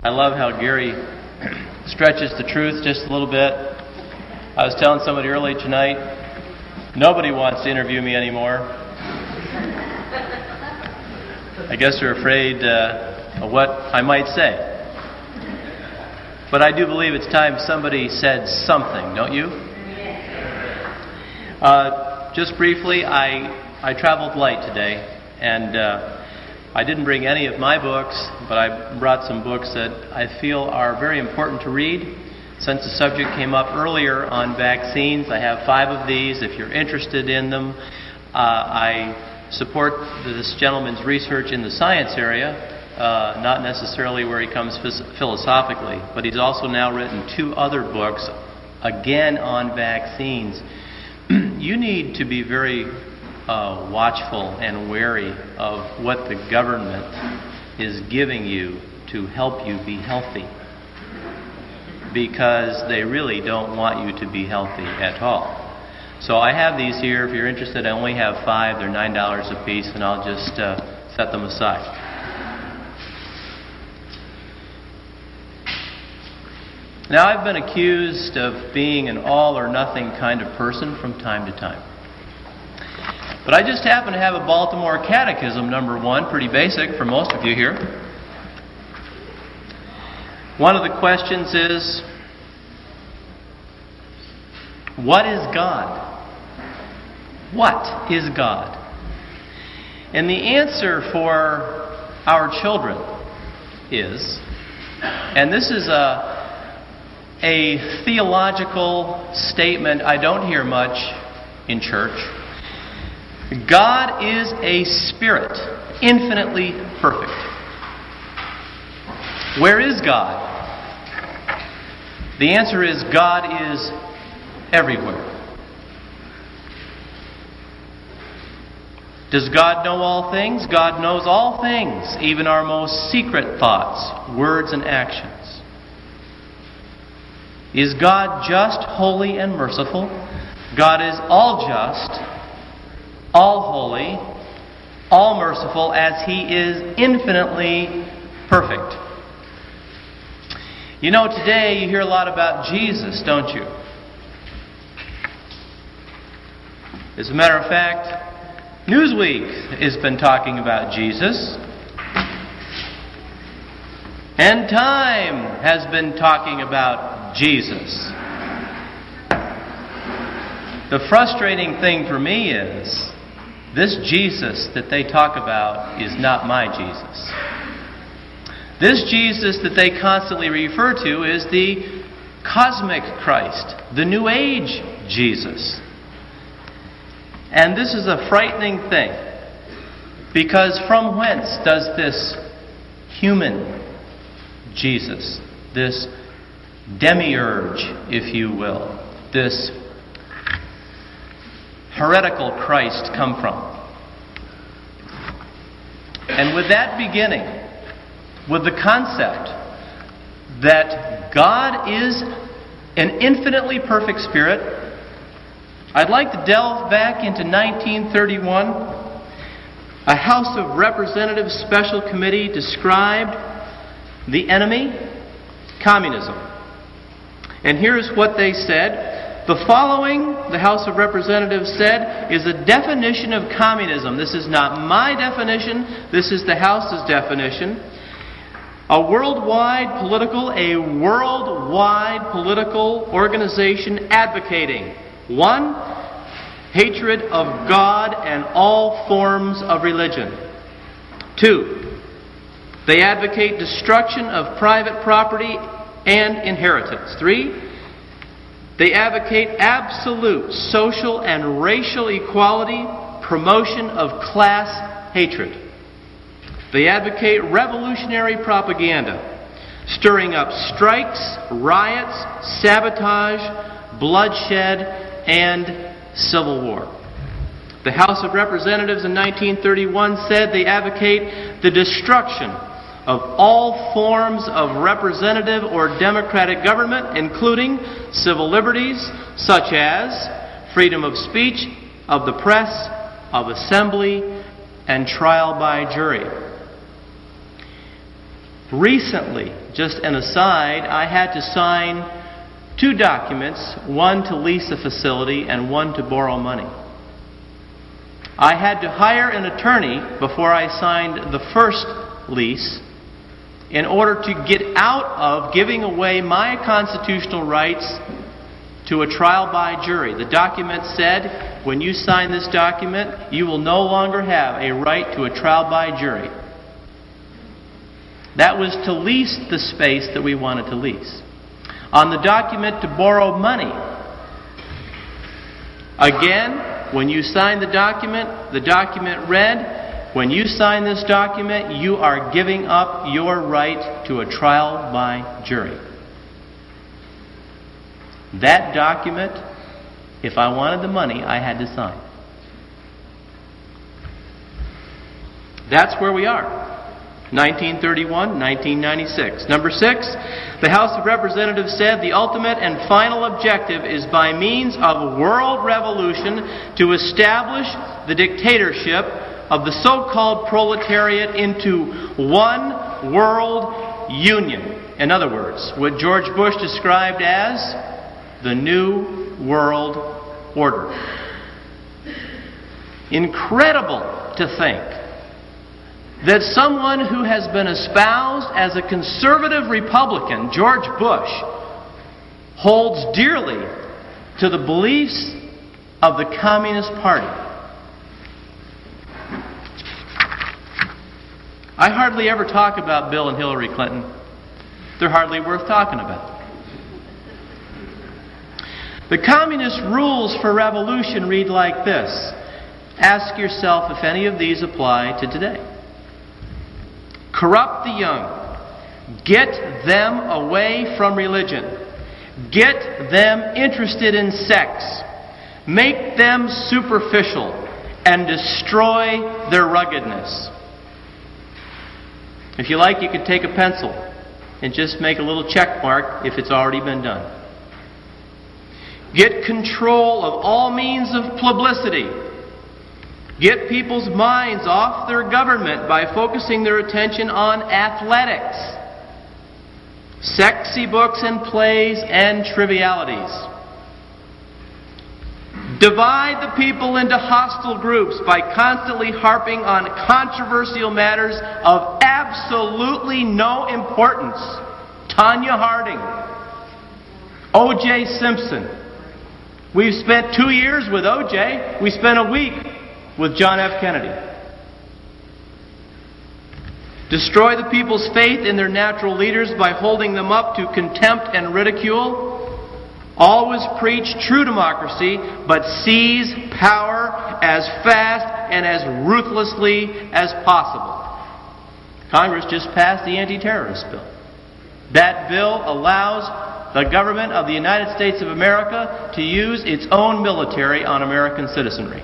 I love how Gary stretches the truth just a little bit. I was telling somebody earlier tonight, nobody wants to interview me anymore. I guess they're afraid of what I might say. But I do believe it's time somebody said something, don't you? Just briefly, I traveled light today, and I didn't bring any of my books, but I brought some books that I feel are very important to read. Since the subject came up earlier on vaccines, I have 5 of these. If you're interested in them, I support this gentleman's research in the science area, not necessarily where he comes philosophically, but he's also now written 2 other books, again on vaccines. You need to be very watchful and wary of what the government is giving you to help you be healthy, because they really don't want you to be healthy at all. So I have these here. If you're interested, I only have 5. They're $9 a piece, and I'll just set them aside. Now, I've been accused of being an all-or-nothing kind of person from time to time. But I just happen to have a Baltimore Catechism, number 1, pretty basic for most of you here. One of the questions is, what is God? What is God? And the answer for our children is, and this is a theological statement I don't hear much in church, God is a spirit, infinitely perfect. Where is God? The answer is God is everywhere. Does God know all things? God knows all things, even our most secret thoughts, words, and actions. Is God just, holy, and merciful? God is all just, all holy, all merciful, as He is infinitely perfect. You know, today you hear a lot about Jesus, don't you? As a matter of fact, Newsweek has been talking about Jesus. And Time has been talking about Jesus. The frustrating thing for me is, this Jesus that they talk about is not my Jesus. This Jesus that they constantly refer to is the cosmic Christ, the New Age Jesus. And this is a frightening thing, because from whence does this human Jesus, this demiurge, if you will, this heretical Christ come from? And with that beginning, with the concept that God is an infinitely perfect spirit, I'd like to delve back into 1931. A House of Representatives Special Committee described the enemy, communism. And here's what they said. The following, the House of Representatives said, is a definition of communism. This is not my definition. This is the House's definition. A worldwide political organization advocating 1, hatred of God and all forms of religion. 2, they advocate destruction of private property and inheritance. 3, they advocate absolute social and racial equality, promotion of class hatred. They advocate revolutionary propaganda, stirring up strikes, riots, sabotage, bloodshed, and civil war. The House of Representatives in 1931 said they advocate the destruction of all forms of representative or democratic government, including civil liberties such as freedom of speech, of the press, of assembly, and trial by jury. Recently, just an aside, I had to sign 2 documents, one to lease a facility and one to borrow money. I had to hire an attorney before I signed the first lease in order to get out of giving away my constitutional rights to a trial by jury. The document said, when you sign this document, you will no longer have a right to a trial by jury. That was to lease the space that we wanted to lease. On the document to borrow money, again, when you sign the document read, when you sign this document, you are giving up your right to a trial by jury. That document, if I wanted the money, I had to sign. That's where we are. 1931, 1996. Number 6, the House of Representatives said the ultimate and final objective is by means of world revolution to establish the dictatorship of the so-called proletariat into one world union. In other words, what George Bush described as the New World Order. Incredible to think that someone who has been espoused as a conservative Republican, George Bush, holds dearly to the beliefs of the Communist Party. I hardly ever talk about Bill and Hillary Clinton. They're hardly worth talking about. The communist rules for revolution read like this. Ask yourself if any of these apply to today. Corrupt the young. Get them away from religion. Get them interested in sex. Make them superficial and destroy their ruggedness. If you like, you could take a pencil and just make a little check mark if it's already been done. Get control of all means of publicity. Get people's minds off their government by focusing their attention on athletics, sexy books and plays, and trivialities. Divide the people into hostile groups by constantly harping on controversial matters of absolutely no importance. Tanya Harding, O.J. Simpson. We've spent 2 years with O.J. We spent a week with John F. Kennedy. Destroy the people's faith in their natural leaders by holding them up to contempt and ridicule. Always preach true democracy, but seize power as fast and as ruthlessly as possible. Congress just passed the anti-terrorist bill. That bill allows the government of the United States of America to use its own military on American citizenry.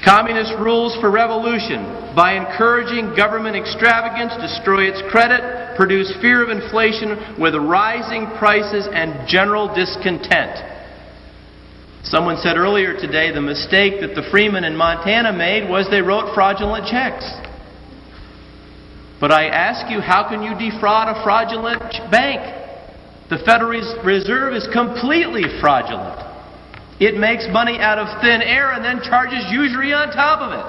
Communist rules for revolution. By encouraging government extravagance, destroy its credit, produce fear of inflation with rising prices and general discontent. Someone said earlier today the mistake that the Freemen in Montana made was they wrote fraudulent checks. But I ask you, how can you defraud a fraudulent bank? The Federal Reserve is completely fraudulent. It makes money out of thin air and then charges usury on top of it.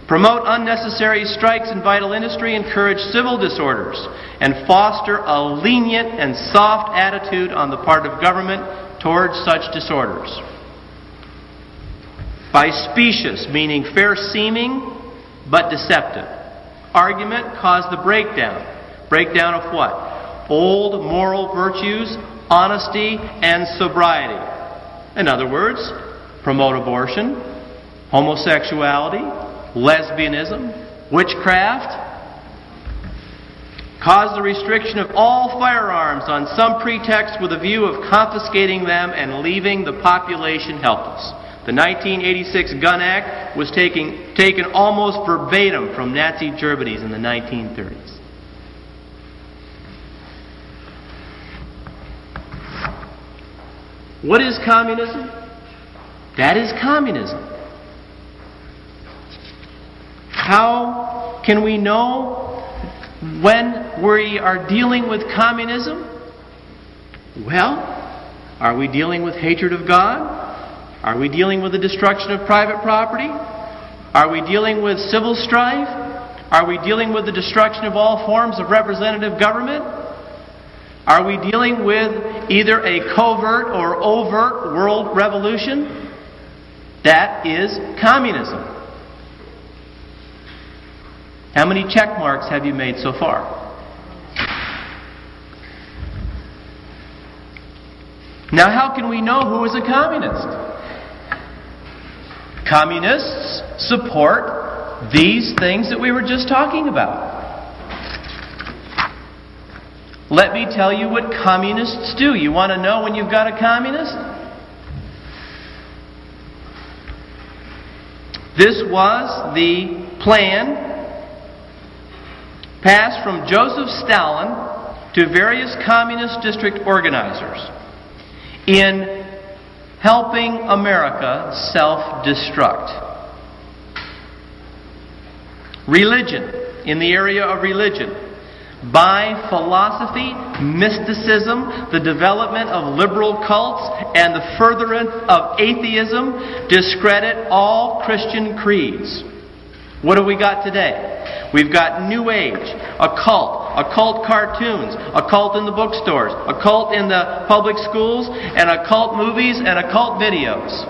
Promote unnecessary strikes in vital industry, encourage civil disorders, and foster a lenient and soft attitude on the part of government towards such disorders. By specious, meaning fair-seeming but deceptive. Argument caused the breakdown. Breakdown of what? Old moral virtues, honesty, and sobriety. In other words, promote abortion, homosexuality, lesbianism, witchcraft. Cause the restriction of all firearms on some pretext with a view of confiscating them and leaving the population helpless. The 1986 Gun Act was taken almost verbatim from Nazi Germany in the 1930s. What is communism? That is communism. How can we know when we are dealing with communism? Well, are we dealing with hatred of God? Are we dealing with the destruction of private property? Are we dealing with civil strife? Are we dealing with the destruction of all forms of representative government? Are we dealing with either a covert or overt world revolution? That is communism. How many check marks have you made so far? Now, how can we know who is a communist? Communists support these things that we were just talking about. Let me tell you what communists do. You want to know when you've got a communist? This was the plan passed from Joseph Stalin to various communist district organizers in helping America self-destruct. Religion, in the area of religion, by philosophy, mysticism, the development of liberal cults, and the furtherance of atheism, discredit all Christian creeds. What have we got today? We've got New Age, occult cartoons, occult in the bookstores, occult in the public schools, and occult movies and occult videos.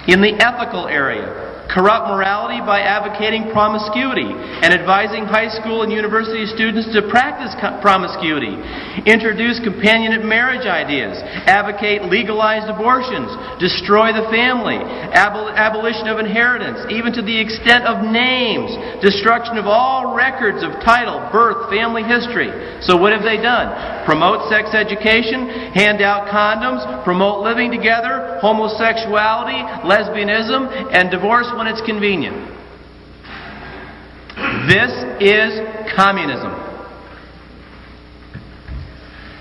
In the ethical area, corrupt morality by advocating promiscuity and advising high school and university students to practice promiscuity. Introduce companionate marriage ideas. Advocate legalized abortions. Destroy the family. Abolition of inheritance, even to the extent of names. Destruction of all records of title, birth, family history. So what have they done? Promote sex education, hand out condoms, promote living together, homosexuality, lesbianism, and divorce when it's convenient. This is communism.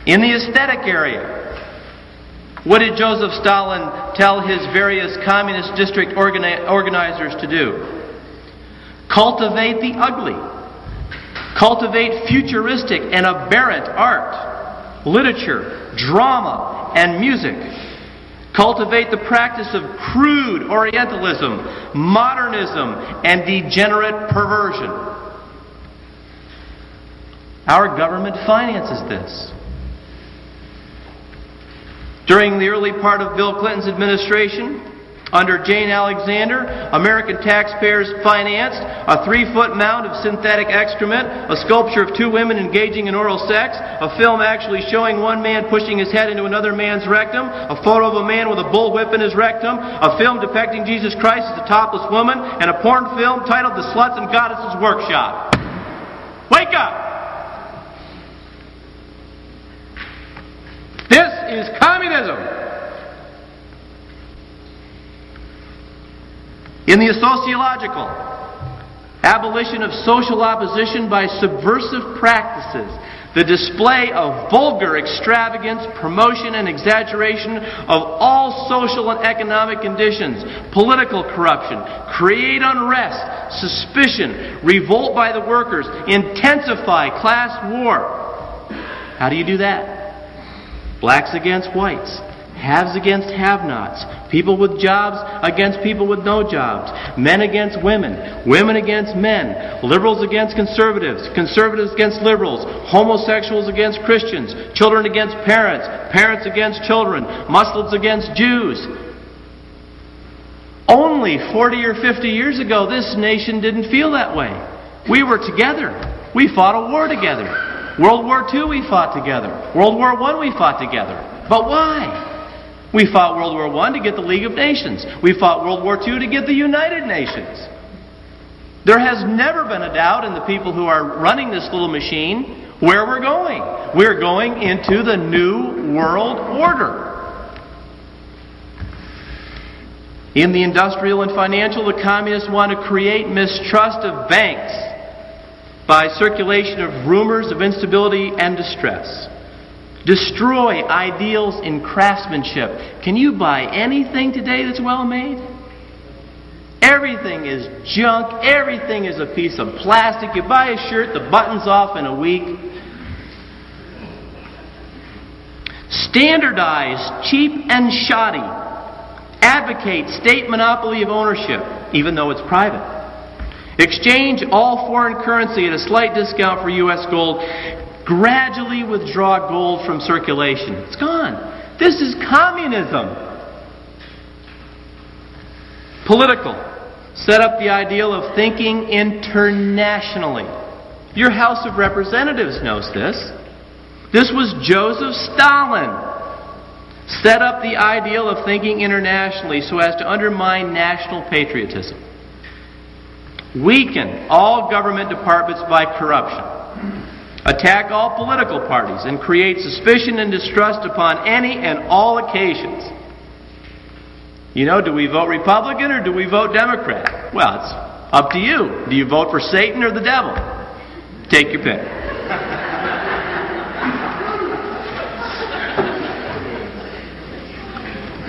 In the aesthetic area, what did Joseph Stalin tell his various communist district organizers to do? Cultivate the ugly. Cultivate futuristic and aberrant art, literature, drama, and music. Cultivate the practice of crude Orientalism, modernism, and degenerate perversion. Our government finances this. During the early part of Bill Clinton's administration, under Jane Alexander, American taxpayers financed a 3-foot mound of synthetic excrement, a sculpture of 2 women engaging in oral sex, a film actually showing one man pushing his head into another man's rectum, a photo of a man with a bullwhip in his rectum, a film depicting Jesus Christ as a topless woman, and a porn film titled The Sluts and Goddesses Workshop. Wake up! This is communism. In the sociological, abolition of social opposition by subversive practices, the display of vulgar extravagance, promotion and exaggeration of all social and economic conditions, political corruption, create unrest, suspicion, revolt by the workers, intensify class war. How do you do that? Blacks against whites. Haves against have-nots. People with jobs against people with no jobs. Men against women. Women against men. Liberals against conservatives. Conservatives against liberals. Homosexuals against Christians. Children against parents. Parents against children. Muslims against Jews. Only 40 or 50 years ago, this nation didn't feel that way. We were together. We fought a war together. World War II we fought together. World War I we fought together. But why? We fought World War I to get the League of Nations. We fought World War II to get the United Nations. There has never been a doubt in the people who are running this little machine where we're going. We're going into the New World Order. In the industrial and financial, the communists want to create mistrust of banks by circulation of rumors of instability and distress. Destroy ideals in craftsmanship. Can you buy anything today that's well made? Everything is junk. Everything is a piece of plastic. You buy a shirt, the button's off in a week. Standardized, cheap, and shoddy. Advocate state monopoly of ownership, even though it's private. Exchange all foreign currency at a slight discount for U.S. gold. Gradually withdraw gold from circulation. It's gone. This is communism. Political. Set up the ideal of thinking internationally. Your House of Representatives knows this. This was Joseph Stalin. Set up the ideal of thinking internationally so as to undermine national patriotism. Weaken all government departments by corruption. Attack all political parties and create suspicion and distrust upon any and all occasions. You know, do we vote Republican or do we vote Democrat? Well, it's up to you. Do you vote for Satan or the devil? Take your pick.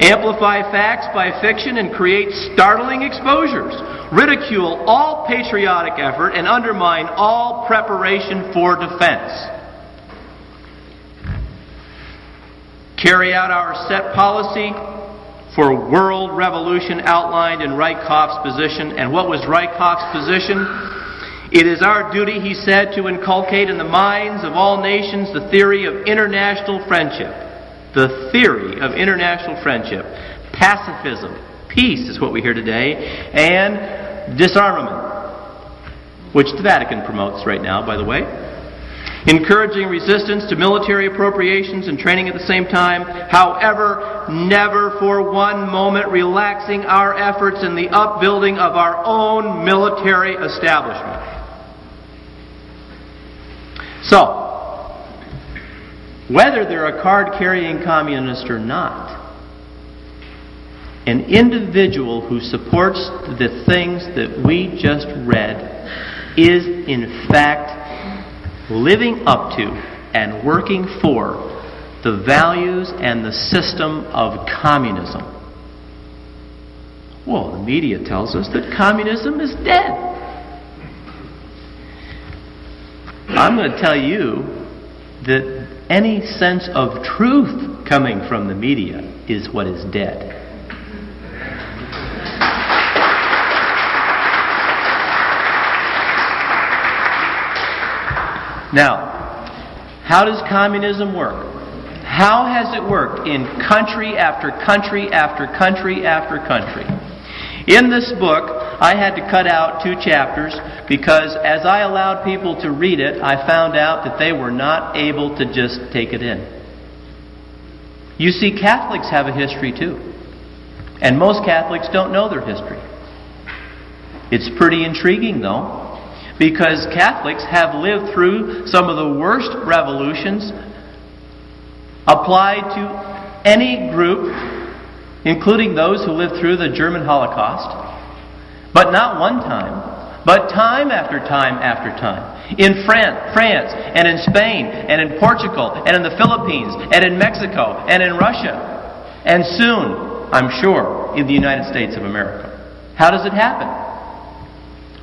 Amplify facts by fiction and create startling exposures. Ridicule all patriotic effort and undermine all preparation for defense. Carry out our set policy for world revolution outlined in Reichhoff's position. And what was Reichhoff's position? It is our duty, he said, to inculcate in the minds of all nations the theory of international friendship. The theory of international friendship. Pacifism. Peace is what we hear today. And disarmament, which the Vatican promotes right now, by the way. Encouraging resistance to military appropriations and training at the same time. However, never for one moment relaxing our efforts in the upbuilding of our own military establishment. So, whether they're a card-carrying communist or not, an individual who supports the things that we just read is in fact living up to and working for the values and the system of communism. Well, the media tells us that communism is dead. I'm going to tell you that any sense of truth coming from the media is what is dead. Now, how does communism work? How has it worked in country after country after country after country? In this book, I had to cut out 2 chapters because as I allowed people to read it, I found out that they were not able to just take it in. You see, Catholics have a history too. And most Catholics don't know their history. It's pretty intriguing though, because Catholics have lived through some of the worst revolutions applied to any group, including those who lived through the German Holocaust. But not one time, but time after time after time. In France, and in Spain, and in Portugal, and in the Philippines, and in Mexico, and in Russia. And soon, I'm sure, in the United States of America. How does it happen?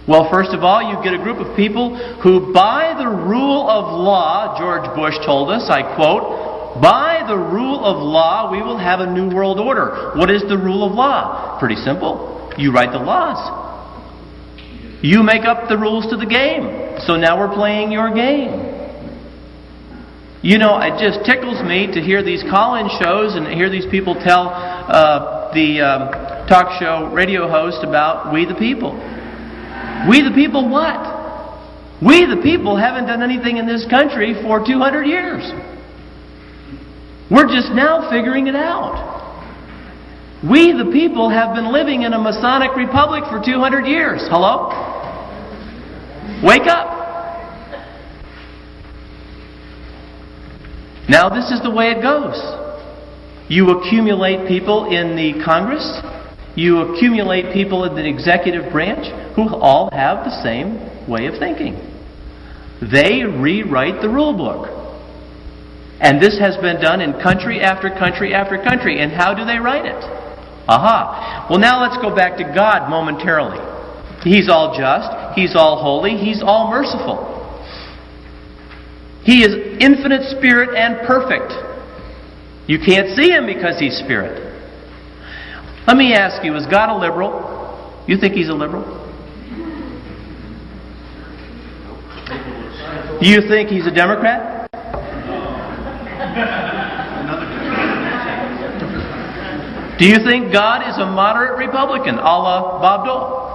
Well, first of all, you get a group of people who, by the rule of law, George Bush told us, I quote, by the rule of law, we will have a new world order. What is the rule of law? Pretty simple. You write the laws. You make up the rules to the game. So now we're playing your game. You know, it just tickles me to hear these call-in shows and hear these people tell the talk show radio host about we the people. We the people what? We the people haven't done anything in this country for 200 years. We're just now figuring it out. We the people have been living in a Masonic republic for 200 years. Hello? Wake up. Now this is the way it goes. You accumulate people in the Congress. You accumulate people in the executive branch who all have the same way of thinking. They rewrite the rule book. And this has been done in country after country after country. And how do they write it? Aha. Well, now let's go back to God momentarily. He's all just. He's all holy. He's all merciful. He is infinite spirit and perfect. You can't see Him because He's spirit. Let me ask you, is God a liberal? You think He's a liberal? Do you think He's a Democrat? Do you think God is a moderate Republican, a la Bob Dole?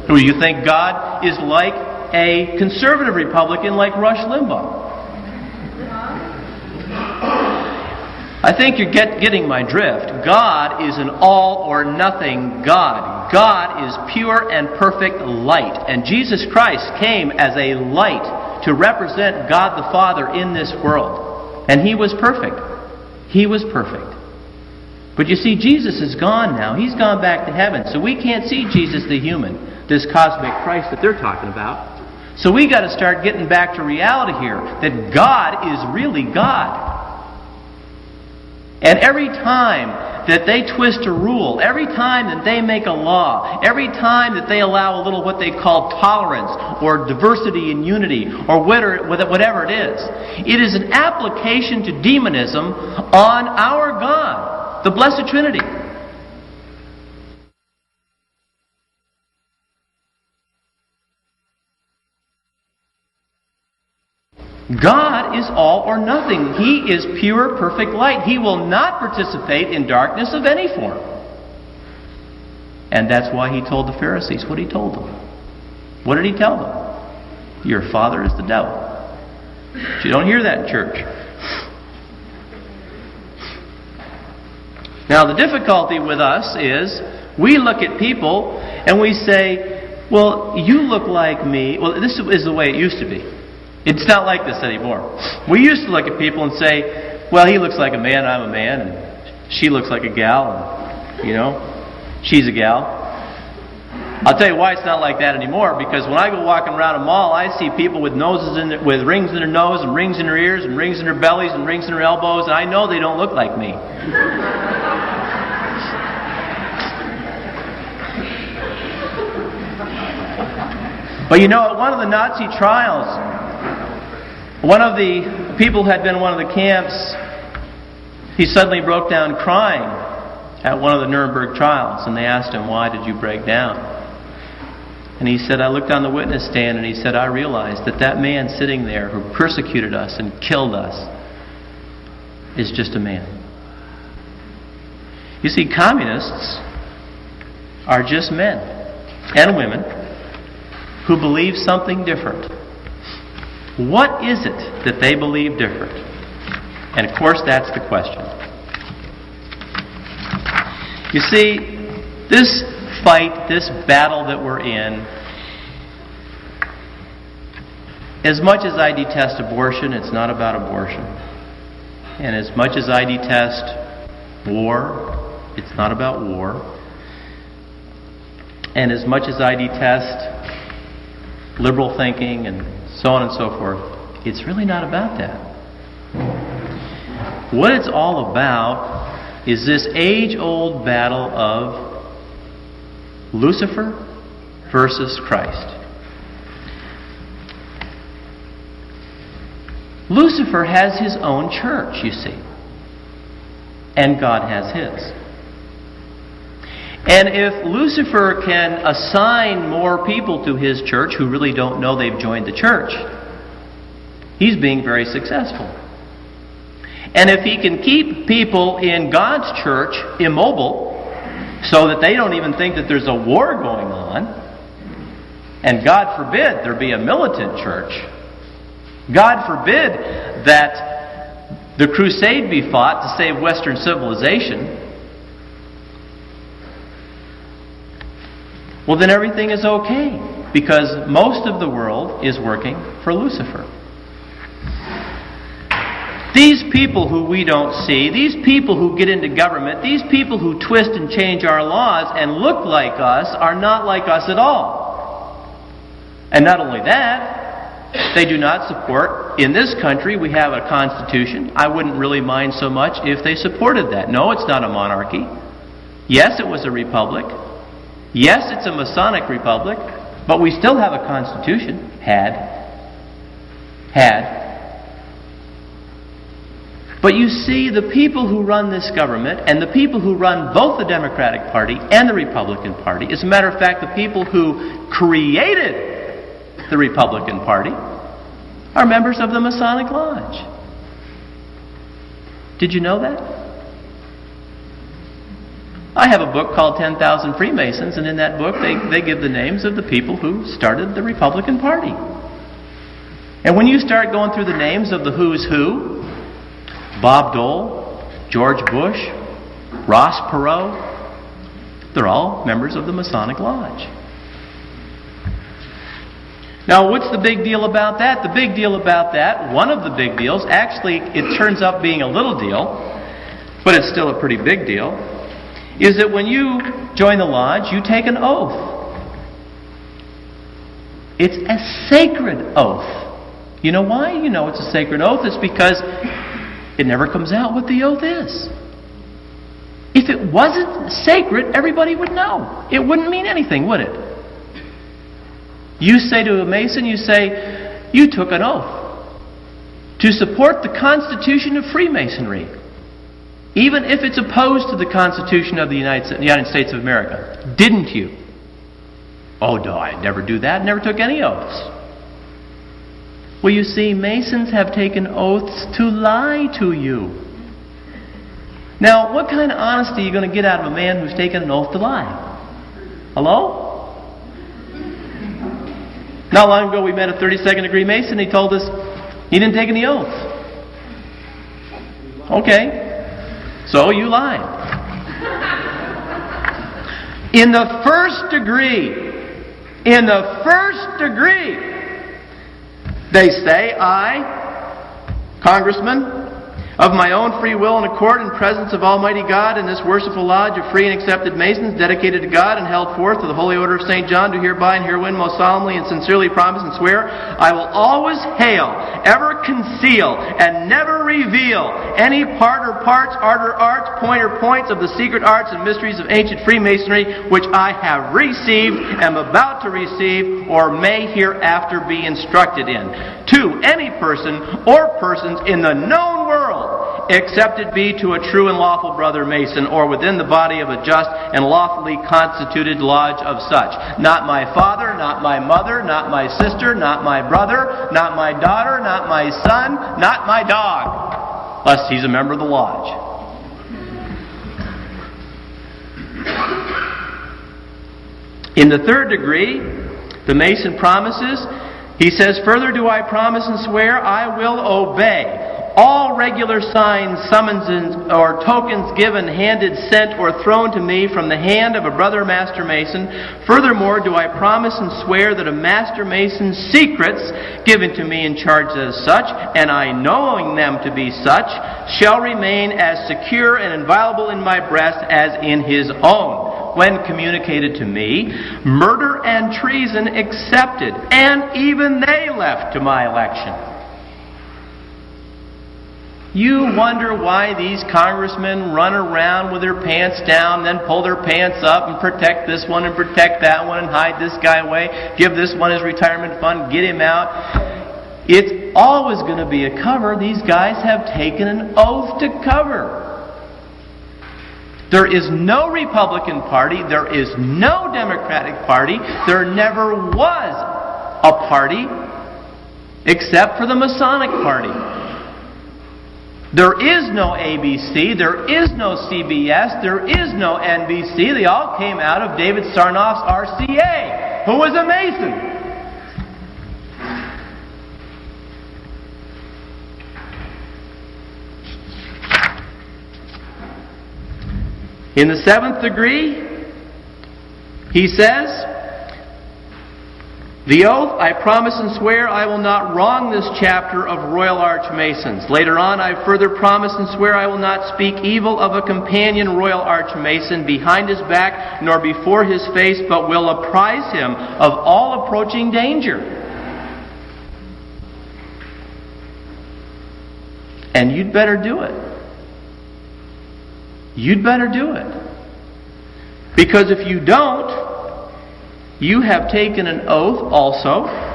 Or do you think God is like a conservative Republican like Rush Limbaugh? I think you're getting my drift. God is an all or nothing God. God is pure and perfect light. And Jesus Christ came as a light to represent God the Father in this world. And He was perfect. He was perfect. But you see, Jesus is gone now. He's gone back to heaven. So we can't see Jesus the human, this cosmic Christ that they're talking about. So we got to start getting back to reality here, that God is really God. And every time that they twist a rule, every time that they make a law, every time that they allow a little what they call tolerance or diversity and unity or whatever it is an application to demonism on our God, the Blessed Trinity. God is all or nothing. He is pure, perfect light. He will not participate in darkness of any form. And that's why He told the Pharisees what He told them. What did He tell them? Your father is the devil. But you don't hear that in church. Now the difficulty with us is we look at people and we say, well, you look like me. Well, this is the way it used to be. It's not like this anymore. We used to look at people and say, well, he looks like a man, I'm a man, and she looks like a gal, and, she's a gal. I'll tell you why it's not like that anymore, because when I go walking around a mall, I see people with with rings in their nose, and rings in their ears, and rings in their bellies, and rings in their elbows, and I know they don't look like me. But at one of the Nazi trials, one of the people who had been in one of the camps, he suddenly broke down crying at one of the Nuremberg trials. And they asked him, why did you break down? And he said, I looked on the witness stand and he said, I realized that man sitting there who persecuted us and killed us is just a man. You see, communists are just men and women who believe something different. What is it that they believe different? And of course, that's the question. You see, this fight, this battle that we're in, as much as I detest abortion, it's not about abortion. And as much as I detest war, it's not about war. And as much as I detest liberal thinking and so on and so forth, it's really not about that. What it's all about is this age-old battle of Lucifer versus Christ. Lucifer has his own church, you see, and God has His. And if Lucifer can assign more people to his church who really don't know they've joined the church, he's being very successful. And if he can keep people in God's church immobile so that they don't even think that there's a war going on, and God forbid there be a militant church, God forbid that the crusade be fought to save Western civilization, well, then everything is okay, because most of the world is working for Lucifer. These people who we don't see, these people who get into government, these people who twist and change our laws and look like us are not like us at all. And not only that, they do not support, in this country we have a constitution. I wouldn't really mind so much if they supported that. No, it's not a monarchy. Yes, it was a republic. Yes, it's a Masonic republic. But we still have a constitution. Had. But you see, the people who run this government, and the people who run both the Democratic Party and the Republican Party, as a matter of fact, the people who created the Republican Party, are members of the Masonic Lodge. Did you know that? I have a book called 10,000 Freemasons, and in that book they give the names of the people who started the Republican Party. And when you start going through the names of the who's who, Bob Dole, George Bush, Ross Perot, they're all members of the Masonic Lodge. Now, what's the big deal about that? The big deal about that, one of the big deals, actually it turns up being a little deal, but it's still a pretty big deal, is that when you join the lodge, you take an oath. It's a sacred oath. You know why? You know it's a sacred oath. It's because it never comes out what the oath is. If it wasn't sacred, everybody would know. It wouldn't mean anything, would it? You say to a Mason, you say, you took an oath to support the Constitution of Freemasonry, even if it's opposed to the Constitution of the United States of America. Didn't you? Oh, no, I'd never do that. Never took any oaths. Well, you see, Masons have taken oaths to lie to you. Now, what kind of honesty are you going to get out of a man who's taken an oath to lie? Hello? Not long ago we met a 32nd degree Mason. He told us he didn't take any oath. Okay, so you lied. In the first degree, they say, I, Congressman, of my own free will and accord in presence of Almighty God in this worshipful lodge of free and accepted Masons dedicated to God and held forth to the Holy Order of St. John, do hereby and herewith most solemnly and sincerely promise and swear I will always hail, ever conceal, and never reveal any part or parts, art or arts, point or points of the secret arts and mysteries of ancient Freemasonry which I have received, am about to receive, or may hereafter be instructed in, to any person or persons in the known world, except it be to a true and lawful brother Mason, or within the body of a just and lawfully constituted lodge of such. Not my father, not my mother, not my sister, not my brother, not my daughter, not my son, not my dog, lest he's a member of the lodge. In the third degree, the Mason promises, he says, further do I promise and swear I will obey all regular signs, summonses, or tokens given, handed, sent, or thrown to me from the hand of a brother Master Mason. Furthermore, do I promise and swear that a Master Mason's secrets given to me in charge as such, and I knowing them to be such, shall remain as secure and inviolable in my breast as in his own, when communicated to me, murder and treason excepted, and even they left to my election. You wonder why these congressmen run around with their pants down, then pull their pants up and protect this one and protect that one and hide this guy away, give this one his retirement fund, get him out. It's always going to be a cover. These guys have taken an oath to cover. There is no Republican Party. There is no Democratic Party. There never was a party except for the Masonic Party. There is no ABC, there is no CBS, there is no NBC. They all came out of David Sarnoff's RCA, who was a Mason. In the seventh degree, he says, the oath, I promise and swear I will not wrong this chapter of Royal Arch Masons. Later on, I further promise and swear I will not speak evil of a companion Royal Arch Mason behind his back nor before his face, but will apprise him of all approaching danger. And you'd better do it. You'd better do it. Because if you don't, you have taken an oath also.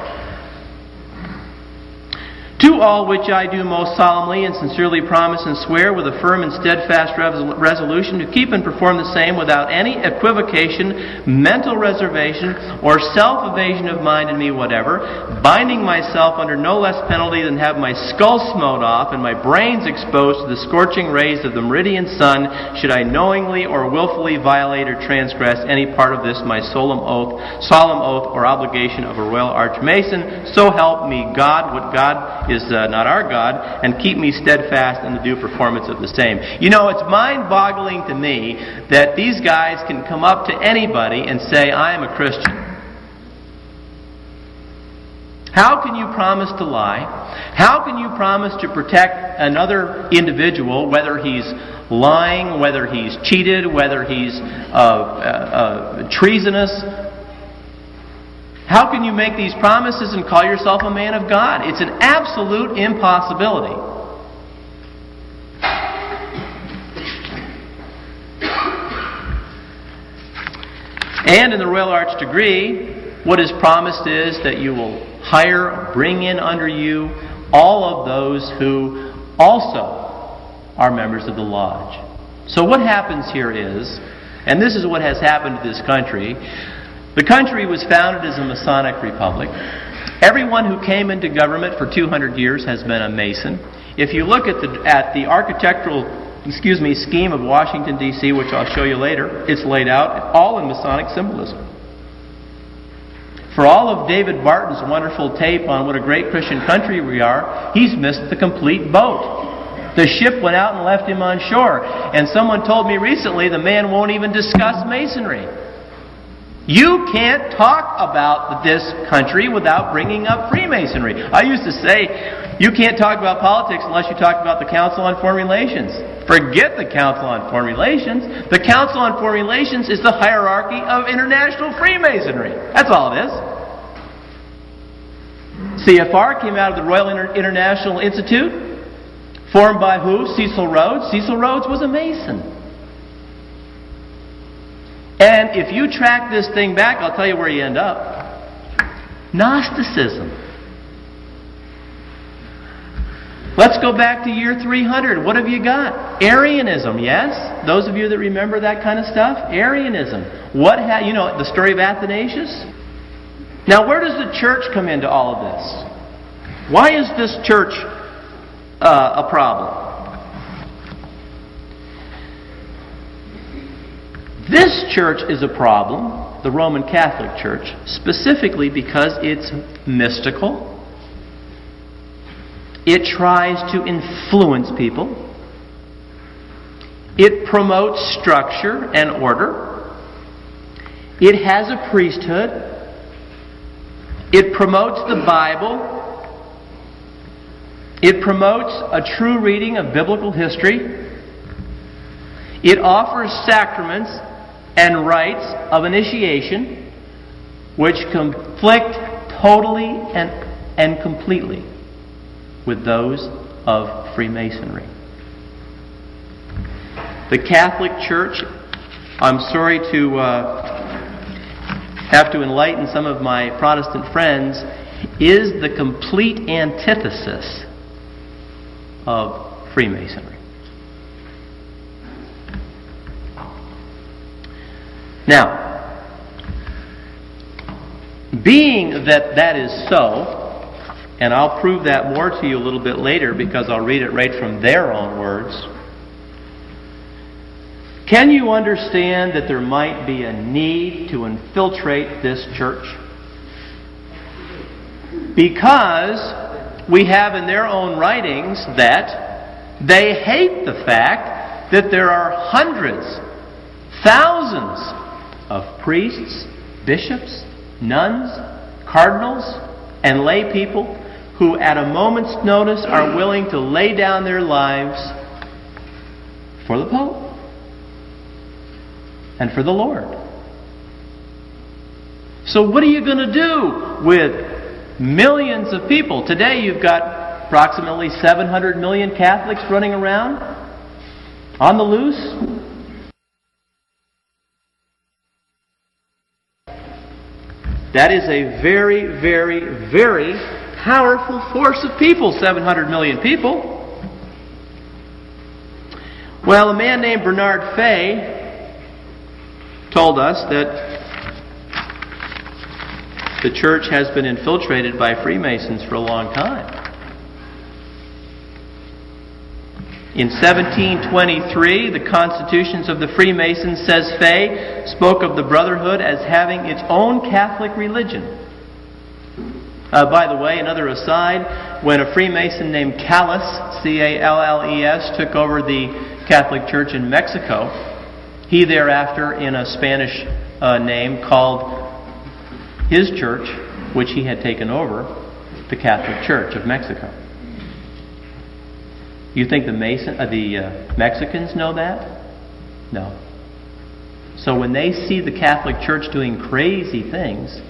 To all which I do most solemnly and sincerely promise and swear with a firm and steadfast resolution to keep and perform the same without any equivocation, mental reservation, or self-evasion of mind in me whatever, binding myself under no less penalty than have my skull smote off and my brains exposed to the scorching rays of the meridian sun, should I knowingly or willfully violate or transgress any part of this my solemn oath or obligation of a royal archmason. So help me God, what God is not our God, and keep me steadfast in the due performance of the same. You know, it's mind-boggling to me that these guys can come up to anybody and say, I am a Christian. How can you promise to lie? How can you promise to protect another individual, whether he's lying, whether he's cheated, whether he's treasonous? How can you make these promises and call yourself a man of God? It's an absolute impossibility. And in the Royal Arch degree, what is promised is that you will bring in under you all of those who also are members of the lodge. So what happens here is, and this is what has happened to this country, the country was founded as a Masonic republic. Everyone who came into government for 200 years has been a Mason. If you look at the architectural scheme of Washington, D.C., which I'll show you later, it's laid out all in Masonic symbolism. For all of David Barton's wonderful tape on what a great Christian country we are, he's missed the complete boat. The ship went out and left him on shore. And someone told me recently the man won't even discuss Masonry. You can't talk about this country without bringing up Freemasonry. I used to say, you can't talk about politics unless you talk about the Council on Foreign Relations. Forget the Council on Foreign Relations. The Council on Foreign Relations is the hierarchy of international Freemasonry. That's all it is. CFR came out of the Royal International Institute, formed by who? Cecil Rhodes. Cecil Rhodes was a Mason. And if you track this thing back, I'll tell you where you end up. Gnosticism. Let's go back to year 300. What have you got? Arianism, yes? Those of you that remember that kind of stuff? Arianism. You know the story of Athanasius? Now, where does the church come into all of this? Why is this church a problem? This church is a problem, the Roman Catholic Church, specifically because it's mystical. It tries to influence people. It promotes structure and order. It has a priesthood. It promotes the Bible. It promotes a true reading of biblical history. It offers sacraments and rites of initiation which conflict totally and completely with those of Freemasonry. The Catholic Church, I'm sorry to have to enlighten some of my Protestant friends, is the complete antithesis of Freemasonry. Now, being that is so, and I'll prove that more to you a little bit later because I'll read it right from their own words, can you understand that there might be a need to infiltrate this church? Because we have in their own writings that they hate the fact that there are hundreds, thousands of priests, bishops, nuns, cardinals, and lay people who at a moment's notice are willing to lay down their lives for the Pope and for the Lord. So what are you going to do with millions of people? Today you've got approximately 700 million Catholics running around on the loose. That is a very, very, very powerful force of people, 700 million people. Well, a man named Bernard Fay told us that the church has been infiltrated by Freemasons for a long time. In 1723, the Constitutions of the Freemasons, says Fay, spoke of the Brotherhood as having its own Catholic religion. By the way, another aside, when a Freemason named Calles, C-A-L-L-E-S, took over the Catholic Church in Mexico, he thereafter, in a Spanish name, called his church, which he had taken over, the Catholic Church of Mexico. You think the Mexicans know that? No. So when they see the Catholic Church doing crazy things,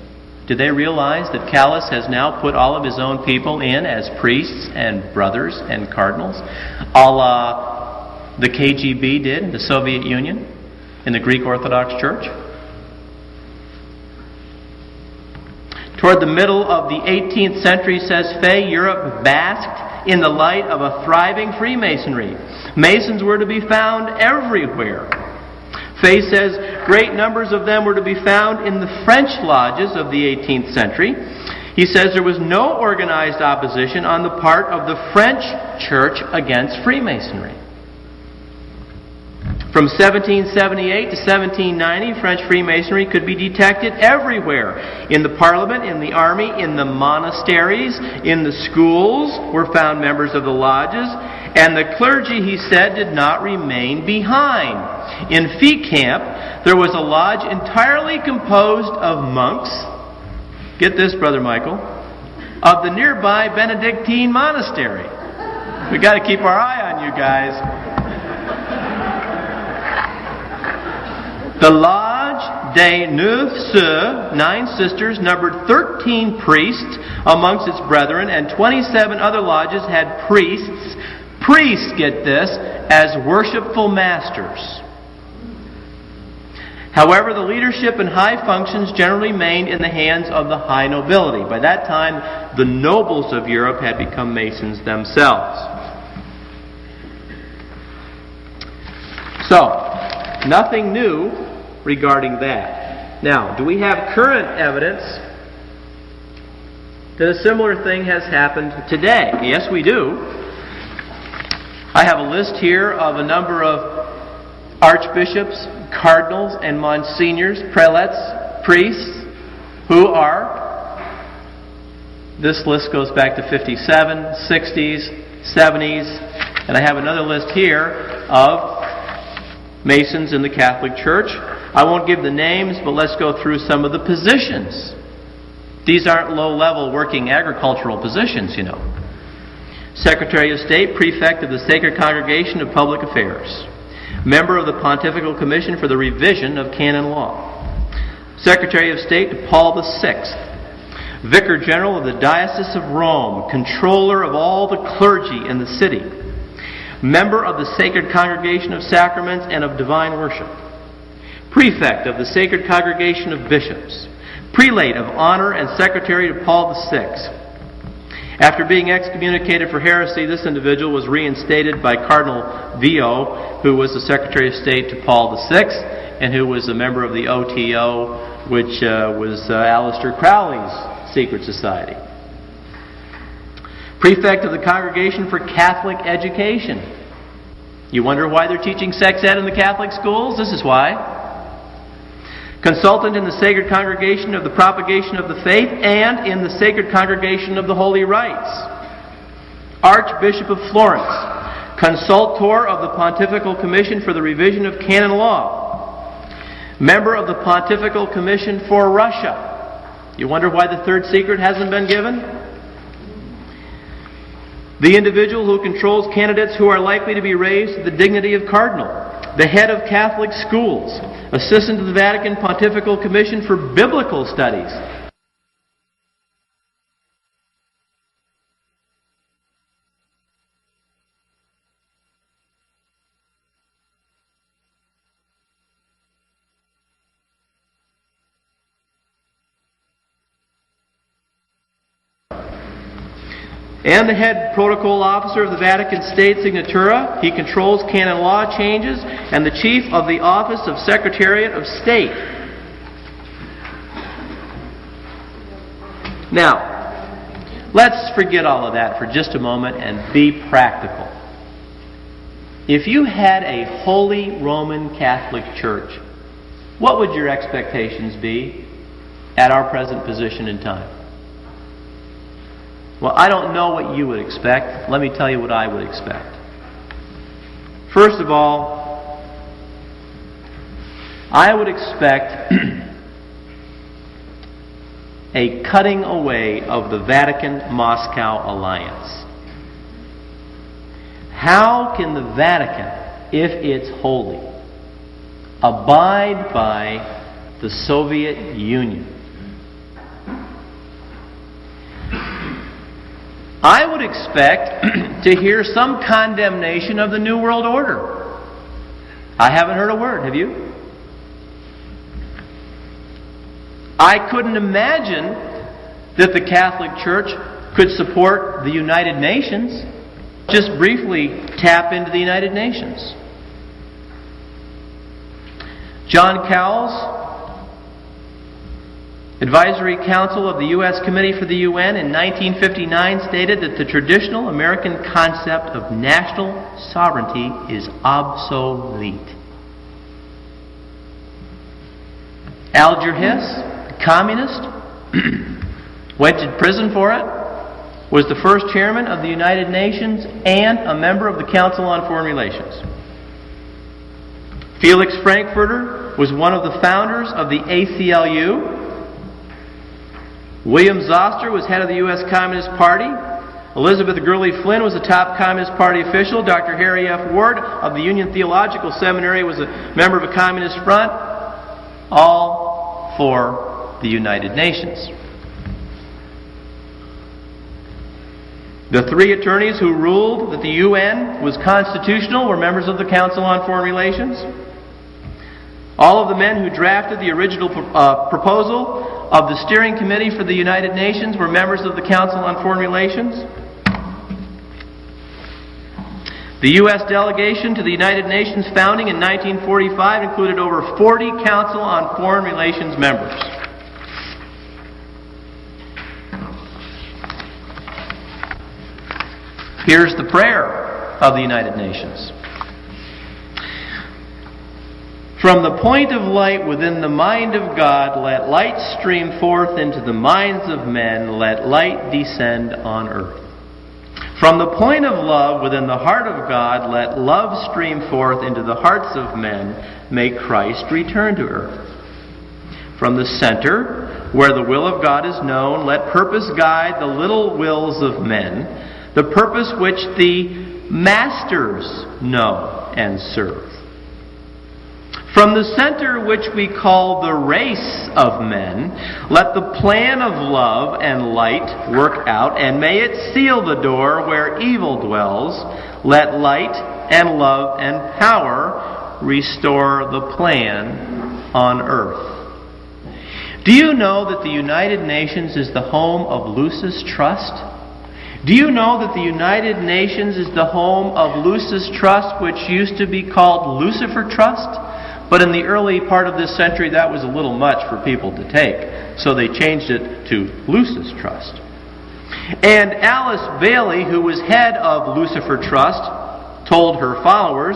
do they realize that Calles has now put all of his own people in as priests and brothers and cardinals, a la the KGB did in the Soviet Union, in the Greek Orthodox Church? Toward the middle of the 18th century, says Fay, Europe basked in the light of a thriving Freemasonry. Masons were to be found everywhere. Fay says great numbers of them were to be found in the French lodges of the 18th century. He says there was no organized opposition on the part of the French church against Freemasonry. From 1778 to 1790, French Freemasonry could be detected everywhere. In the Parliament, in the army, in the monasteries, in the schools were found members of the lodges, and the clergy, he said, did not remain behind. In Feet Camp, there was a lodge entirely composed of monks, get this, Brother Michael, of the nearby Benedictine monastery. We've got to keep our eye on you guys. The Lodge des Neuf Sœurs, 9 sisters, numbered 13 priests amongst its brethren, and 27 other lodges had priests, get this, as worshipful masters. However, the leadership and high functions generally remained in the hands of the high nobility. By that time, the nobles of Europe had become Masons themselves. So, nothing new regarding that. Now, do we have current evidence that a similar thing has happened today? Yes, we do. I have a list here of a number of archbishops, cardinals, and monsignors, prelates, priests, who are, this list goes back to 57, 60s, 70s, and I have another list here of Masons in the Catholic Church. I won't give the names, but let's go through some of the positions. These aren't low-level working agricultural positions, you know. Secretary of State, Prefect of the Sacred Congregation of Public Affairs. Member of the Pontifical Commission for the Revision of Canon Law. Secretary of State to Paul VI. Vicar General of the Diocese of Rome. Controller of all the clergy in the city. Member of the Sacred Congregation of Sacraments and of Divine Worship. Prefect of the Sacred Congregation of Bishops. Prelate of Honor and Secretary to Paul VI. After being excommunicated for heresy, this individual was reinstated by Cardinal Vio, who was the Secretary of State to Paul VI, and who was a member of the OTO, which was Aleister Crowley's secret society. Prefect of the Congregation for Catholic Education. You wonder why they're teaching sex ed in the Catholic schools? This is why. Consultant in the Sacred Congregation of the Propagation of the Faith and in the Sacred Congregation of the Holy Rites. Archbishop of Florence. Consultor of the Pontifical Commission for the Revision of Canon Law. Member of the Pontifical Commission for Russia. You wonder why the third secret hasn't been given? The individual who controls candidates who are likely to be raised to the dignity of cardinal. The head of Catholic schools. Assistant to the Vatican Pontifical Commission for Biblical Studies. and the head protocol officer of the Vatican State Signatura. He controls canon law changes and the chief of the Office of Secretariat of State. Now, let's forget all of that for just a moment and be practical. If you had a Holy Roman Catholic Church, what would your expectations be at our present position in time? Well, I don't know what you would expect. Let me tell you what I would expect. First of all, I would expect a cutting away of the Vatican-Moscow alliance. How can the Vatican, if it's holy, abide by the Soviet Union? I would expect to hear some condemnation of the New World Order. I haven't heard a word, have you? I couldn't imagine that the Catholic Church could support the United Nations. Just briefly tap into the United Nations. John Cowles, Advisory Council of the U.S. Committee for the UN in 1959, stated that the traditional American concept of national sovereignty is obsolete. Alger Hiss, communist, went to prison for it, was the first chairman of the United Nations and a member of the Council on Foreign Relations. Felix Frankfurter was one of the founders of the ACLU. William Zoster was head of the U.S. Communist Party. Elizabeth Gurley Flynn was a top Communist Party official. Dr. Harry F. Ward of the Union Theological Seminary was a member of a Communist Front. All for the United Nations. The three attorneys who ruled that the UN was constitutional were members of the Council on Foreign Relations. All of the men who drafted the original proposal of the Steering Committee for the United Nations were members of the Council on Foreign Relations. The U.S. delegation to the United Nations founding in 1945 included over 40 Council on Foreign Relations members. Here's the prayer of the United Nations. From the point of light within the mind of God, let light stream forth into the minds of men, let light descend on earth. From the point of love within the heart of God, let love stream forth into the hearts of men, may Christ return to earth. From the center, where the will of God is known, let purpose guide the little wills of men, the purpose which the masters know and serve. From the center which we call the race of men, let the plan of love and light work out, and may it seal the door where evil dwells. Let light and love and power restore the plan on earth. Do you know that the United Nations is the home of Lucis Trust? Do you know that the United Nations is the home of Lucis Trust, which used to be called Lucifer Trust? But in the early part of this century, that was a little much for people to take. So they changed it to Lucis Trust. And Alice Bailey, who was head of Lucifer Trust, told her followers,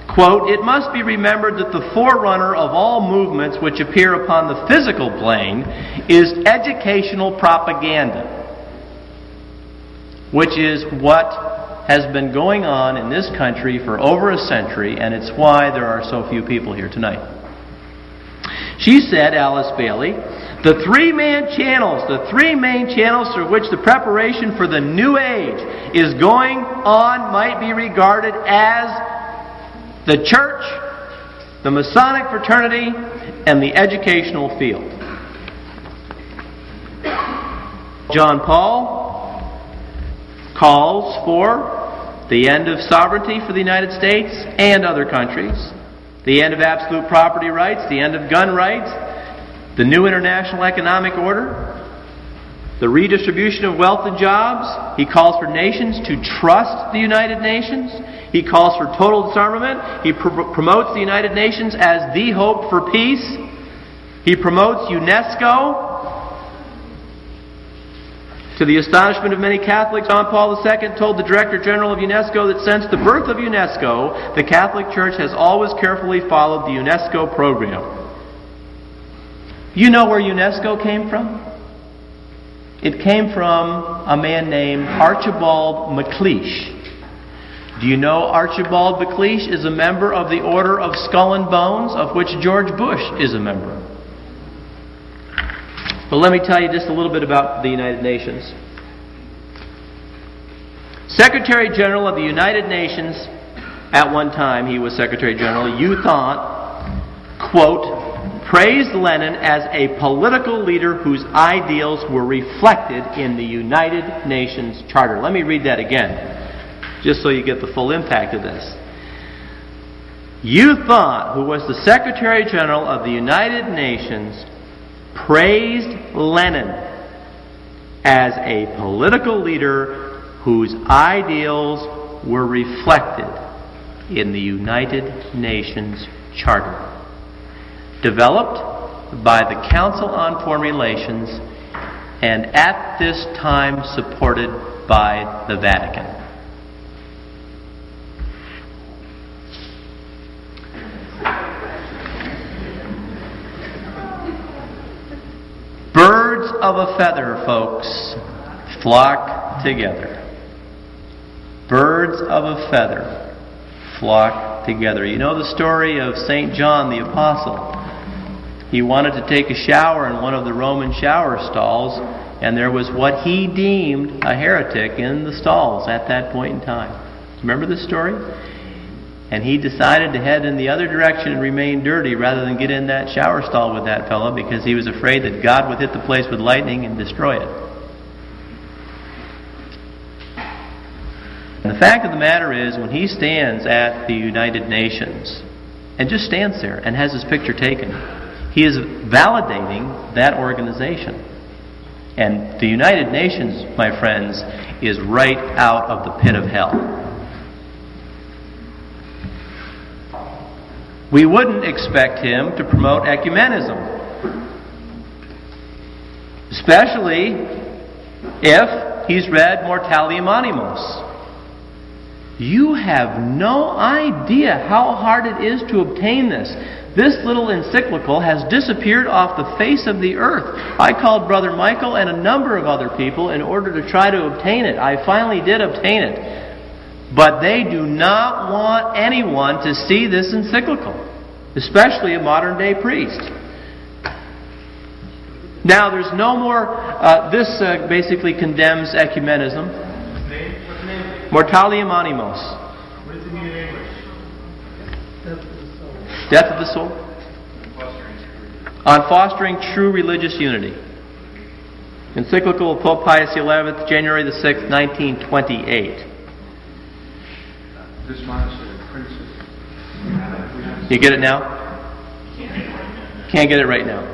quote, "It must be remembered that the forerunner of all movements which appear upon the physical plane is educational propaganda," which is what has been going on in this country for over a century, and it's why there are so few people here tonight. She said, Alice Bailey, the three main channels through which the preparation for the new age is going on might be regarded as the church, the Masonic fraternity, and the educational field. John Paul calls for the end of sovereignty for the United States and other countries, the end of absolute property rights, the end of gun rights, the new international economic order, the redistribution of wealth and jobs. He calls for nations to trust the United Nations. He calls for total disarmament. He promotes the United Nations as the hope for peace. He promotes UNESCO. To the astonishment of many Catholics, John Paul II told the Director General of UNESCO that since the birth of UNESCO, the Catholic Church has always carefully followed the UNESCO program. You know where UNESCO came from? It came from a man named Archibald MacLeish. Do you know Archibald MacLeish is a member of the Order of Skull and Bones, of which George Bush is a member? But let me tell you just a little bit about the United Nations. Secretary General of the United Nations, at one time he was Secretary General, U Thant, quote, praised Lenin as a political leader whose ideals were reflected in the United Nations Charter. Let me read that again, just so you get the full impact of this. U Thant, who was the Secretary General of the United Nations, praised Lenin as a political leader whose ideals were reflected in the United Nations Charter, developed by the Council on Foreign Relations and at this time supported by the Vatican. Birds of a feather, folks, flock together. Birds of a feather flock together. You know the story of St. John the Apostle. He wanted to take a shower in one of the Roman shower stalls, and there was what he deemed a heretic in the stalls at that point in time. Remember this story? And he decided to head in the other direction and remain dirty rather than get in that shower stall with that fellow, because he was afraid that God would hit the place with lightning and destroy it. And the fact of the matter is, when he stands at the United Nations and just stands there and has his picture taken, he is validating that organization. And the United Nations, my friends, is right out of the pit of hell. We wouldn't expect him to promote ecumenism, especially if he's read Mortalium Animos. You have no idea how hard it is to obtain this. This little encyclical has disappeared off the face of the earth. I called Brother Michael and a number of other people in order to try to obtain it. I finally did obtain it. But they do not want anyone to see this encyclical, especially a modern day priest. Now, there's no more, this basically condemns ecumenism. What's the name? Mortalium Animos. What does it mean in English? Death of the soul. On fostering true religious unity. Encyclical of Pope Pius XI, January the 6th, 1928. This monastery, princess. You get it now? Can't get it right now.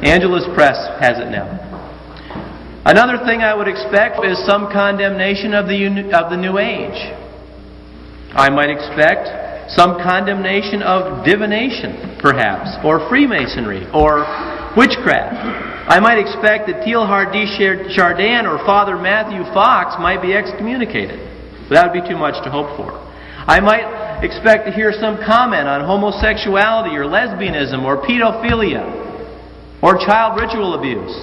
Angelus Press has it now. Another thing I would expect is some condemnation of the New Age. I might expect some condemnation of divination, perhaps, or Freemasonry, or witchcraft. I might expect that Teilhard de Chardin or Father Matthew Fox might be excommunicated. But that would be too much to hope for. I might expect to hear some comment on homosexuality or lesbianism or pedophilia or child ritual abuse.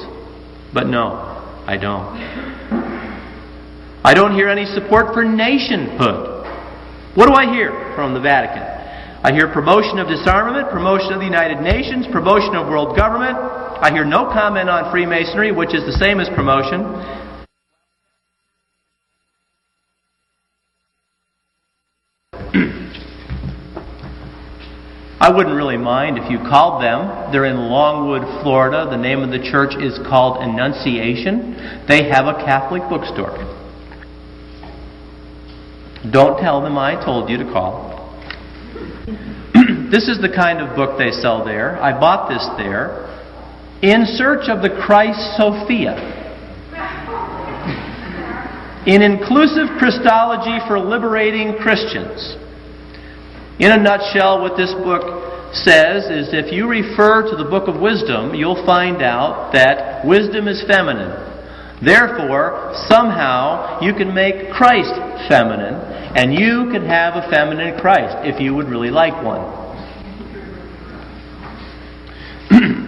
But no, I don't. I don't hear any support for nationhood. What do I hear from the Vatican? I hear promotion of disarmament, promotion of the United Nations, promotion of world government. I hear no comment on Freemasonry, which is the same as promotion. I wouldn't really mind if you called them. They're in Longwood, Florida. The name of the church is called Annunciation. They have a Catholic bookstore. Don't tell them I told you to call. This is the kind of book they sell there. I bought this there. In Search of the Christ Sophia. In Inclusive Christology for Liberating Christians. In a nutshell, what this book says is if you refer to the Book of Wisdom, you'll find out that wisdom is feminine. Therefore, somehow you can make Christ feminine, and you can have a feminine Christ if you would really like one.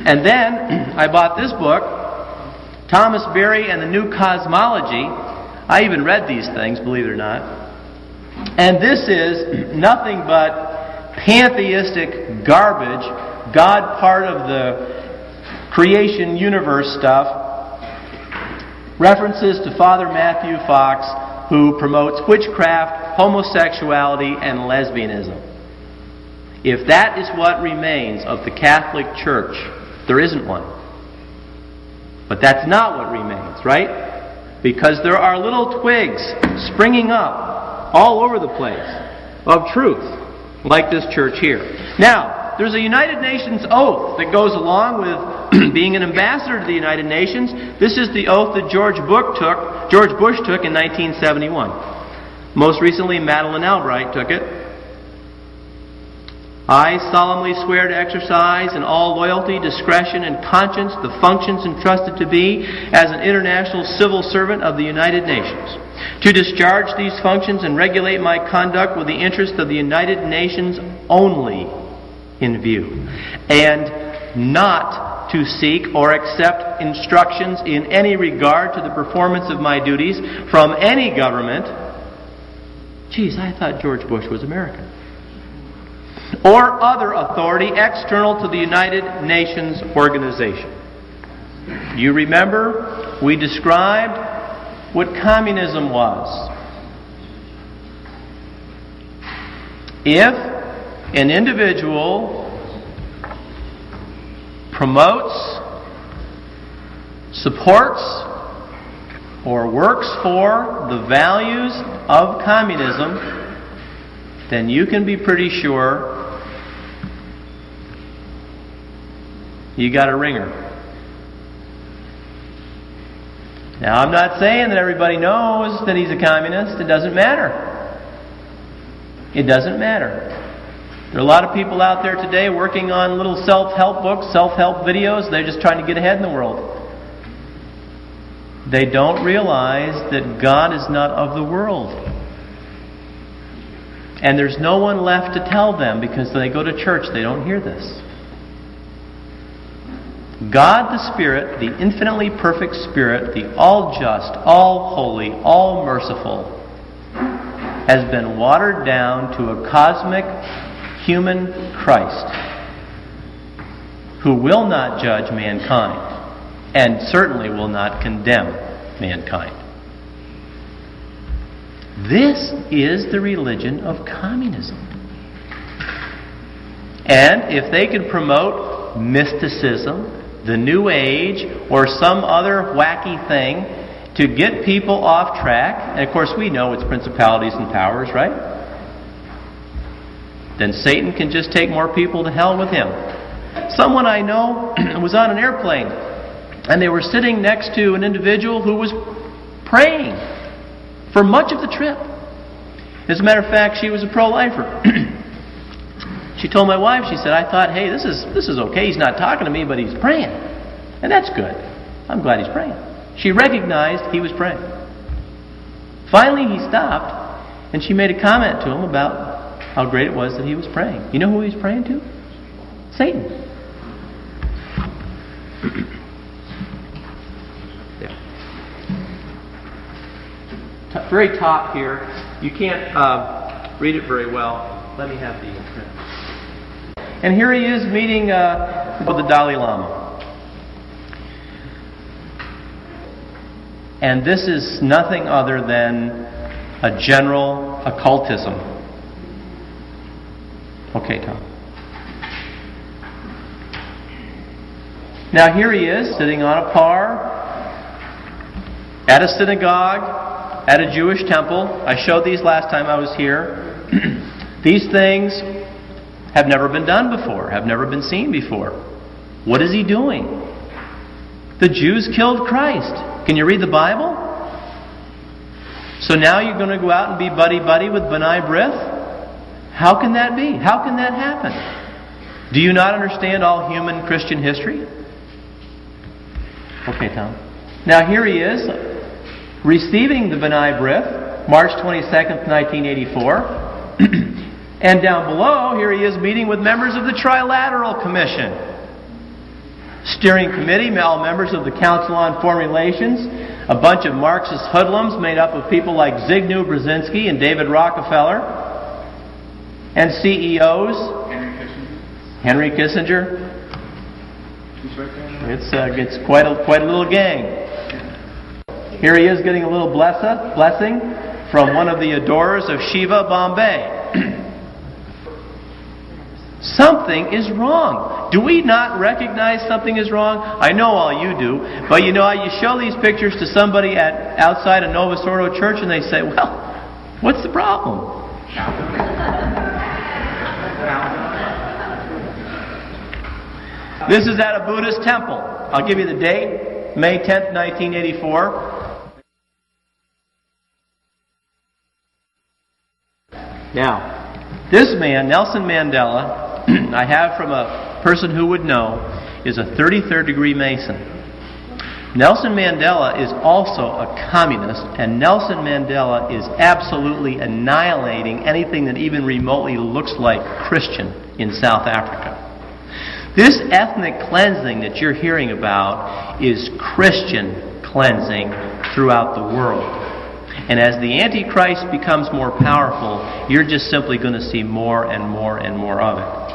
And then I bought this book, Thomas Berry and the New Cosmology. I even read these things, believe it or not. And this is nothing but pantheistic garbage, God part of the creation universe stuff. References to Father Matthew Fox, who promotes witchcraft, homosexuality, and lesbianism. If that is what remains of the Catholic Church, there isn't one. But that's not what remains, right? Because there are little twigs springing up all over the place of truth, like this church here. Now, there's a United Nations oath that goes along with being an ambassador to the United Nations. This is the oath that George Bush took in 1971. Most recently, Madeleine Albright took it. I solemnly swear to exercise in all loyalty, discretion, and conscience the functions entrusted to me as an international civil servant of the United Nations, to discharge these functions and regulate my conduct with the interest of the United Nations only in view, and not to seek or accept instructions in any regard to the performance of my duties from any government. Geez, I thought George Bush was American. Or other authority external to the United Nations organization. You remember, we described what communism was. If an individual promotes, supports, or works for the values of communism, then you can be pretty sure you got a ringer. Now, I'm not saying that everybody knows that he's a communist. It doesn't matter. It doesn't matter. There are a lot of people out there today working on little self-help books, self-help videos. They're just trying to get ahead in the world. They don't realize that God is not of the world. And there's no one left to tell them, because when they go to church, they don't hear this. God the Spirit, the infinitely perfect Spirit, the all-just, all-holy, all-merciful, has been watered down to a cosmic human Christ who will not judge mankind and certainly will not condemn mankind. This is the religion of communism. And if they could promote mysticism, the New Age, or some other wacky thing to get people off track, and of course we know it's principalities and powers, right? Then Satan can just take more people to hell with him. Someone I know was on an airplane, and they were sitting next to an individual who was praying for much of the trip. As a matter of fact, she was a pro-lifer. She told my wife, she said, I thought, hey, this is okay. He's not talking to me, but he's praying. And that's good. I'm glad he's praying. She recognized he was praying. Finally, he stopped, and she made a comment to him about how great it was that he was praying. You know who he was praying to? Satan. There. Very top here. You can't read it very well. Let me have the print. And here he is meeting with the Dalai Lama. And this is nothing other than a general occultism. Okay, Tom. Now here he is, sitting on a par, at a synagogue, at a Jewish temple. I showed these last time I was here. These things have never been done before, have never been seen before. What is he doing? The Jews killed Christ. Can you read the Bible? So now you're going to go out and be buddy-buddy with Pinay Brith? How can that be? How can that happen? Do you not understand all human Christian history? Okay, Tom. Now here he is, receiving the Pinay Brith, March 22nd, 1984. And down below, here he is meeting with members of the Trilateral Commission. Steering Committee, all members of the Council on Foreign Relations, a bunch of Marxist hoodlums made up of people like Zbigniew Brzezinski and David Rockefeller, and CEOs. Henry Kissinger. It's quite a little gang. Here he is getting a little blessing from one of the adorers of Shiva, Bombay. Something is wrong. Do we not recognize something is wrong? I know all you do, but you show these pictures to somebody outside a Novus Ordo church and they say, well, what's the problem? This is at a Buddhist temple. I'll give you the date, May 10th, 1984. Now, this man, Nelson Mandela, I have from a person who would know, is a 33rd degree Mason. Nelson Mandela is also a communist, and Nelson Mandela is absolutely annihilating anything that even remotely looks like Christian in South Africa. This ethnic cleansing that you're hearing about is Christian cleansing throughout the world. And as the Antichrist becomes more powerful, you're just simply going to see more and more and more of it.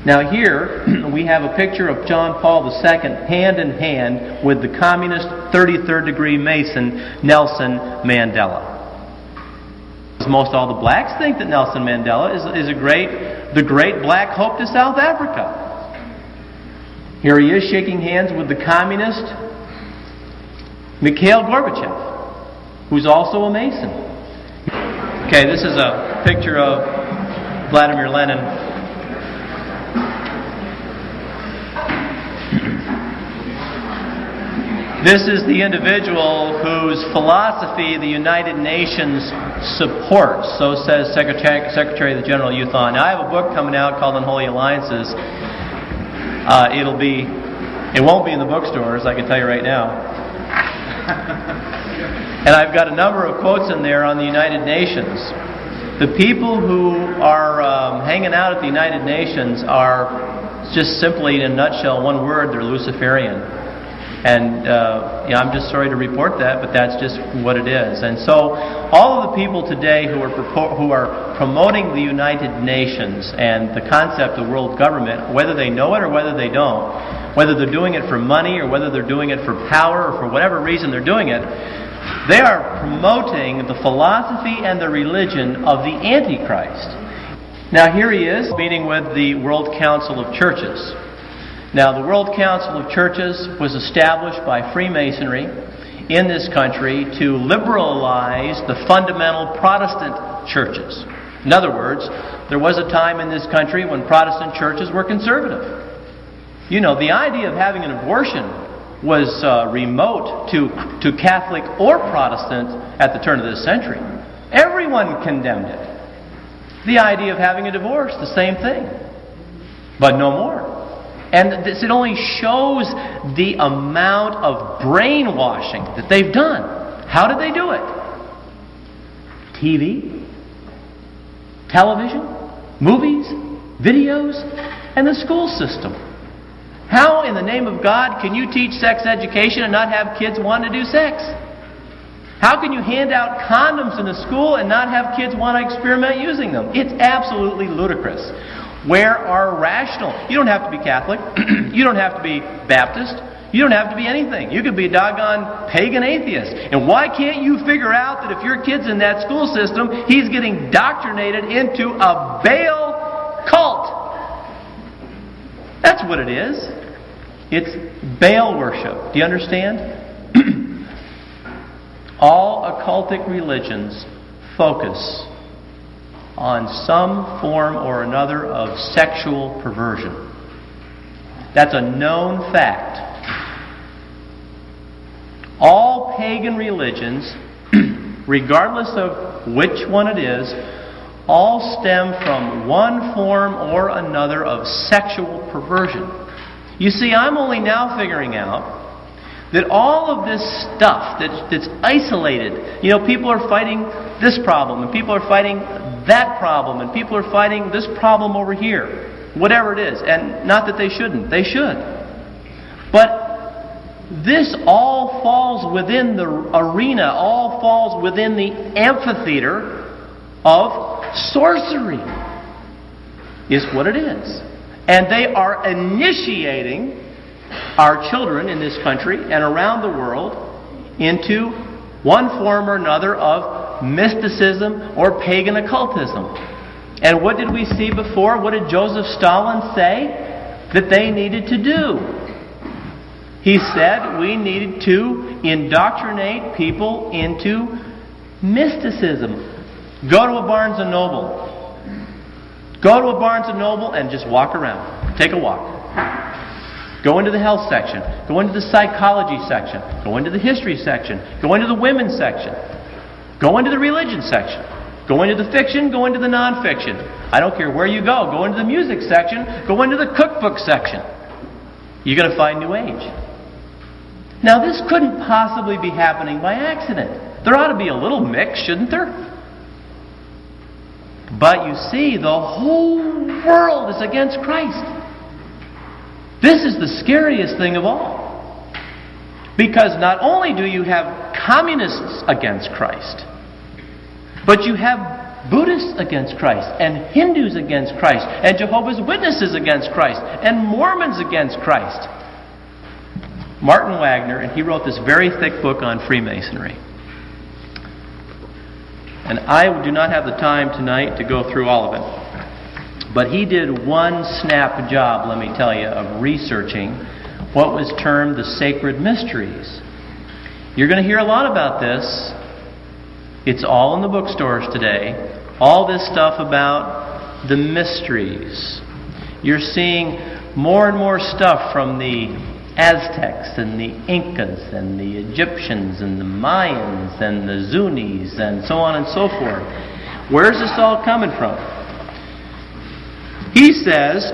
Now here, we have a picture of John Paul II hand in hand with the communist 33rd degree Mason, Nelson Mandela. Most all the blacks think that Nelson Mandela is the great black hope to South Africa. Here he is shaking hands with the communist Mikhail Gorbachev, who's also a Mason. Okay, this is a picture of Vladimir Lenin. This is the individual whose philosophy the United Nations supports. So says Secretary of the General Youthon. Now I have a book coming out called Unholy Alliances. It won't be in the bookstores, I can tell you right now. And I've got a number of quotes in there on the United Nations. The people who are hanging out at the United Nations are just simply, in a nutshell, one word, they're Luciferian. And I'm just sorry to report that, but that's just what it is. And so all of the people today who are promoting the United Nations and the concept of world government, whether they know it or whether they don't, whether they're doing it for money or whether they're doing it for power or for whatever reason they're doing it, they are promoting the philosophy and the religion of the Antichrist. Now here he is meeting with the World Council of Churches. Now, the World Council of Churches was established by Freemasonry in this country to liberalize the fundamental Protestant churches. In other words, there was a time in this country when Protestant churches were conservative. You know, the idea of having an abortion was remote to Catholic or Protestant at the turn of this century. Everyone condemned it. The idea of having a divorce, the same thing. But no more. And it only shows the amount of brainwashing that they've done. How did they do it? TV, television, movies, videos, and the school system. How in the name of God can you teach sex education and not have kids want to do sex? How can you hand out condoms in the school and not have kids want to experiment using them? It's absolutely ludicrous. Where are rational? You don't have to be Catholic. You don't have to be Baptist. You don't have to be anything. You could be a doggone pagan atheist. And why can't you figure out that if your kid's in that school system, he's getting indoctrinated into a Baal cult? That's what it is. It's Baal worship. Do you understand? All occultic religions focus on some form or another of sexual perversion. That's a known fact. All pagan religions, regardless of which one it is, all stem from one form or another of sexual perversion. You see, I'm only now figuring out that all of this stuff that's isolated, people are fighting this problem, and people are fighting that problem, and people are fighting this problem over here, whatever it is. And not that they shouldn't, they should. But this all falls within the arena, all falls within the amphitheater of sorcery, is what it is. And they are initiating our children in this country and around the world into one form or another of mysticism or pagan occultism. And what did we see before? What did Joseph Stalin say that they needed to do? He said we needed to indoctrinate people into mysticism. Go to a Barnes & Noble. Go to a Barnes & Noble and just walk around. Take a walk. Go into the health section. Go into the psychology section. Go into the history section. Go into the women's section. Go into the religion section. Go into the fiction. Go into the non-fiction. I don't care where you go. Go into the music section. Go into the cookbook section. You're going to find New Age. Now, this couldn't possibly be happening by accident. There ought to be a little mix, shouldn't there? But you see, the whole world is against Christ. This is the scariest thing of all. Because not only do you have communists against Christ, but you have Buddhists against Christ, and Hindus against Christ, and Jehovah's Witnesses against Christ, and Mormons against Christ. Martin Wagner, and he wrote this very thick book on Freemasonry. And I do not have the time tonight to go through all of it. But he did one snap job, let me tell you, of researching what was termed the sacred mysteries. You're going to hear a lot about this. It's all in the bookstores today. All this stuff about the mysteries. You're seeing more and more stuff from the Aztecs and the Incas and the Egyptians and the Mayans and the Zunis and so on and so forth. Where's this all coming from? He says,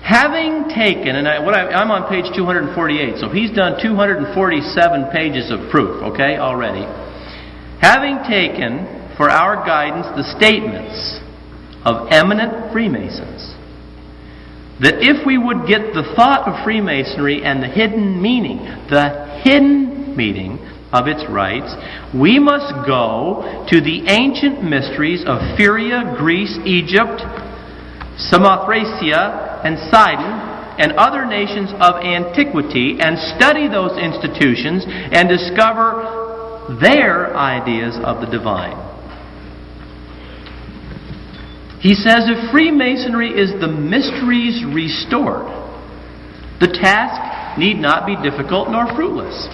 having taken, and I'm on page 248, so he's done 247 pages of proof, okay, already. Having taken for our guidance the statements of eminent Freemasons, that if we would get the thought of Freemasonry and the hidden meaning of its rites, we must go to the ancient mysteries of Syria, Greece, Egypt, Samothracia, and Sidon, and other nations of antiquity, and study those institutions and discover their ideas of the divine. He says if Freemasonry is the mysteries restored, the task need not be difficult nor fruitless.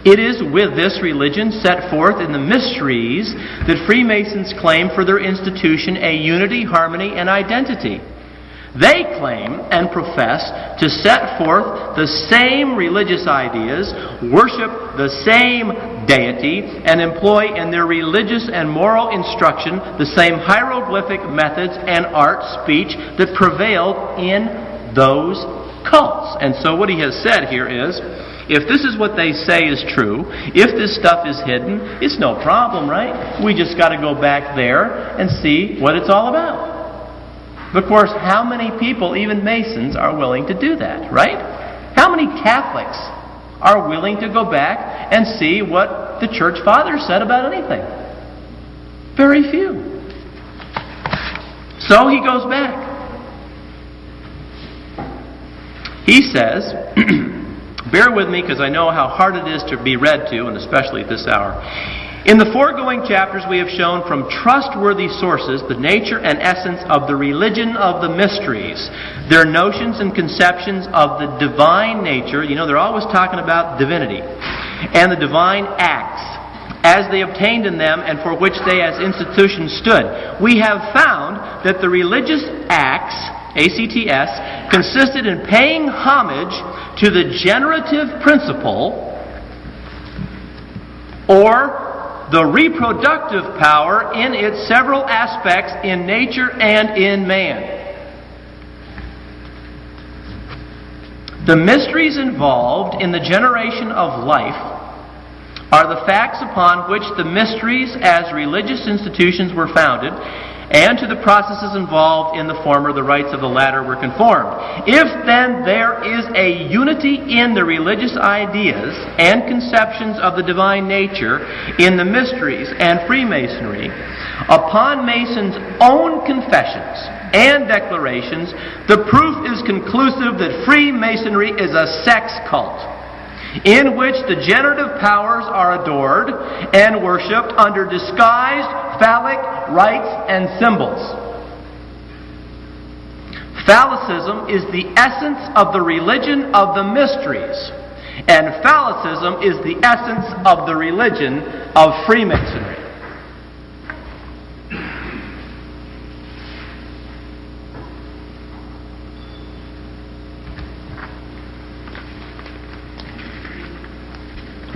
It is with this religion set forth in the mysteries that Freemasons claim for their institution a unity, harmony, and identity. They claim and profess to set forth the same religious ideas, worship the same deity, and employ in their religious and moral instruction the same hieroglyphic methods and art speech that prevailed in those cults. And so what he has said here is, if this is what they say is true, if this stuff is hidden, it's no problem, right? We just got to go back there and see what it's all about. Of course, how many people, even Masons, are willing to do that, right? How many Catholics are willing to go back and see what the Church Fathers said about anything? Very few. So he goes back. He says, bear with me because I know how hard it is to be read to, and especially at this hour. In the foregoing chapters we have shown from trustworthy sources the nature and essence of the religion of the mysteries, their notions and conceptions of the divine nature. You know, they're always talking about divinity. And the divine acts, as they obtained in them and for which they as institutions stood. We have found that the religious acts, ACTS, consisted in paying homage to the generative principle or the reproductive power in its several aspects in nature and in man. The mysteries involved in the generation of life are the facts upon which the mysteries as religious institutions were founded, and to the processes involved in the former, the rites of the latter were conformed. If then there is a unity in the religious ideas and conceptions of the divine nature in the mysteries and Freemasonry, upon Masons' own confessions and declarations, the proof is conclusive that Freemasonry is a sex cult, in which the generative powers are adored and worshipped under disguised phallic rites and symbols. Phallicism is the essence of the religion of the mysteries, and phallicism is the essence of the religion of Freemasonry.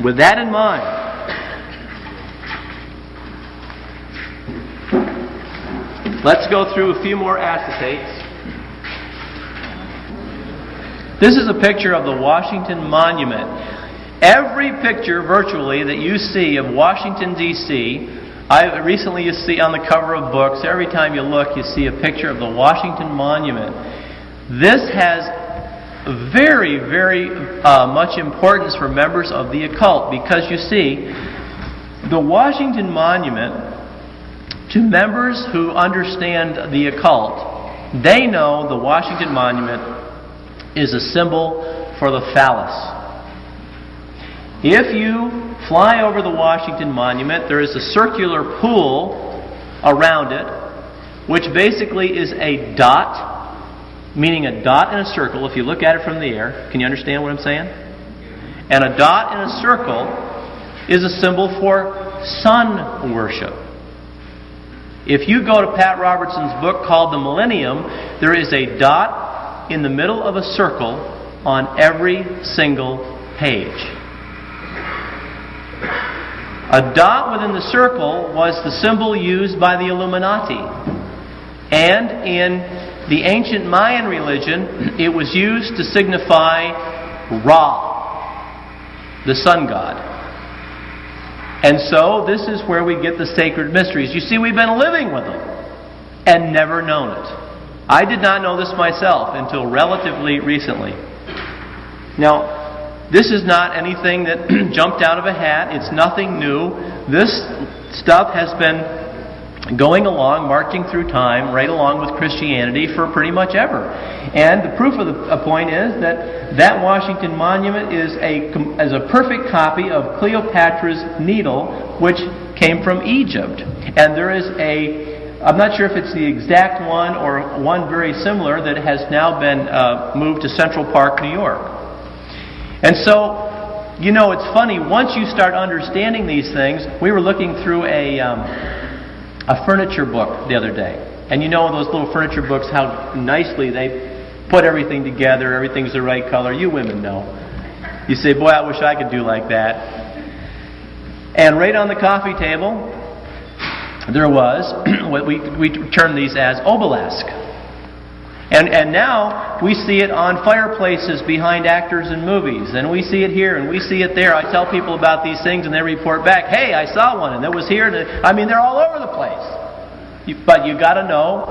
With that in mind, let's go through a few more acetates. This is a picture of the Washington Monument. Every picture, virtually, that you see of Washington, D.C., recently you see on the cover of books, every time you look, you see a picture of the Washington Monument. This has very, very much importance for members of the occult, because you see, the Washington Monument, to members who understand the occult, they know the Washington Monument is a symbol for the phallus. If you fly over the Washington Monument, there is a circular pool around it, which basically is a dot, meaning a dot in a circle. If you look at it from the air, can you understand what I'm saying? And a dot in a circle is a symbol for sun worship. If you go to Pat Robertson's book called The Millennium, there is a dot in the middle of a circle on every single page. A dot within the circle was the symbol used by the Illuminati. And in the ancient Mayan religion, it was used to signify Ra, the sun god. And so this is where we get the sacred mysteries. You see, we've been living with them and never known it. I did not know this myself until relatively recently. Now, this is not anything that jumped out of a hat. It's nothing new. This stuff has been going along, marching through time, right along with Christianity for pretty much ever. And the proof of the point is that Washington Monument is a perfect copy of Cleopatra's Needle, which came from Egypt. And there is I'm not sure if it's the exact one or one very similar that has now been moved to Central Park, New York. And so, you know, it's funny, once you start understanding these things, we were looking through a furniture book the other day. And you know those little furniture books, how nicely they put everything together, everything's the right color. You women know. You say, boy, I wish I could do like that. And right on the coffee table, there was what we term these as obelisk. And now we see it on fireplaces behind actors in movies. And we see it here and we see it there. I tell people about these things and they report back, hey, I saw one and it was here. I mean, they're all over the place. But you got to know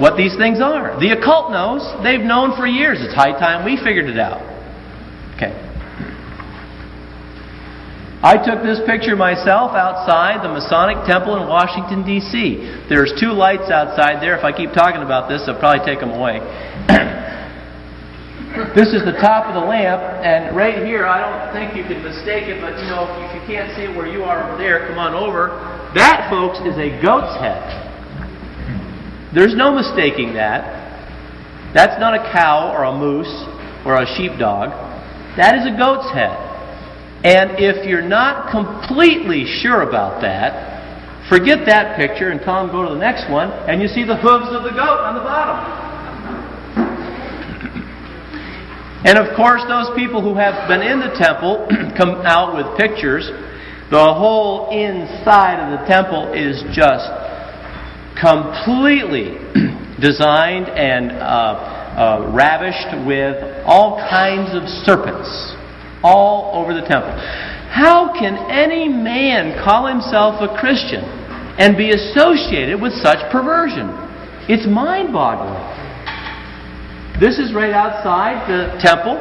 what these things are. The occult knows. They've known for years. It's high time we figured it out. Okay. I took this picture myself outside the Masonic Temple in Washington, D.C. There's 2 lights outside there. If I keep talking about this, I'll probably take them away. This is the top of the lamp, and right here, I don't think you can mistake it, but you know, if you can't see it where you are over there, come on over. That, folks, is a goat's head. There's no mistaking that. That's not a cow or a moose or a sheepdog. That is a goat's head. And if you're not completely sure about that, forget that picture and tell them go to the next one, and you see the hooves of the goat on the bottom. And of course, those people who have been in the temple come out with pictures. The whole inside of the temple is just completely designed and ravished with all kinds of serpents all over the temple. How can any man call himself a Christian and be associated with such perversion? It's mind-boggling. This is right outside the temple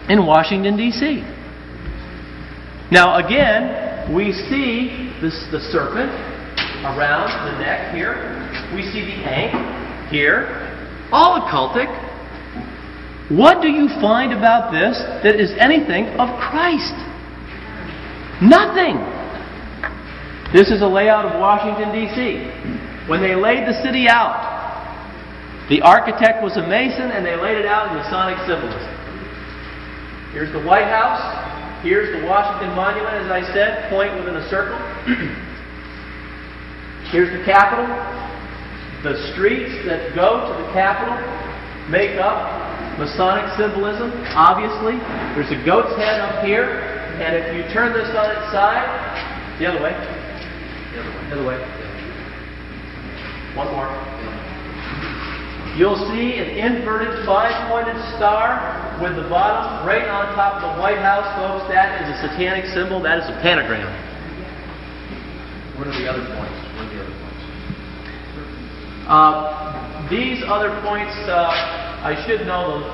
in Washington, D.C. Now again, we see the serpent around the neck here. We see the ankh here. All occultic. What do you find about this that is anything of Christ? Nothing. This is a layout of Washington, D.C. When they laid the city out, the architect was a Mason and they laid it out in Masonic symbolism. Here's the White House. Here's the Washington Monument, as I said, point within a circle. Here's the Capitol. The streets that go to the Capitol make up Masonic symbolism, obviously. There's a goat's head up here, and if you turn this on its side, the other way. The other way. One more. You'll see an inverted five-pointed star with the bottom right on top of the White House, folks. That is a satanic symbol. That is a pentagram. What are the other points? These other points, I should know them.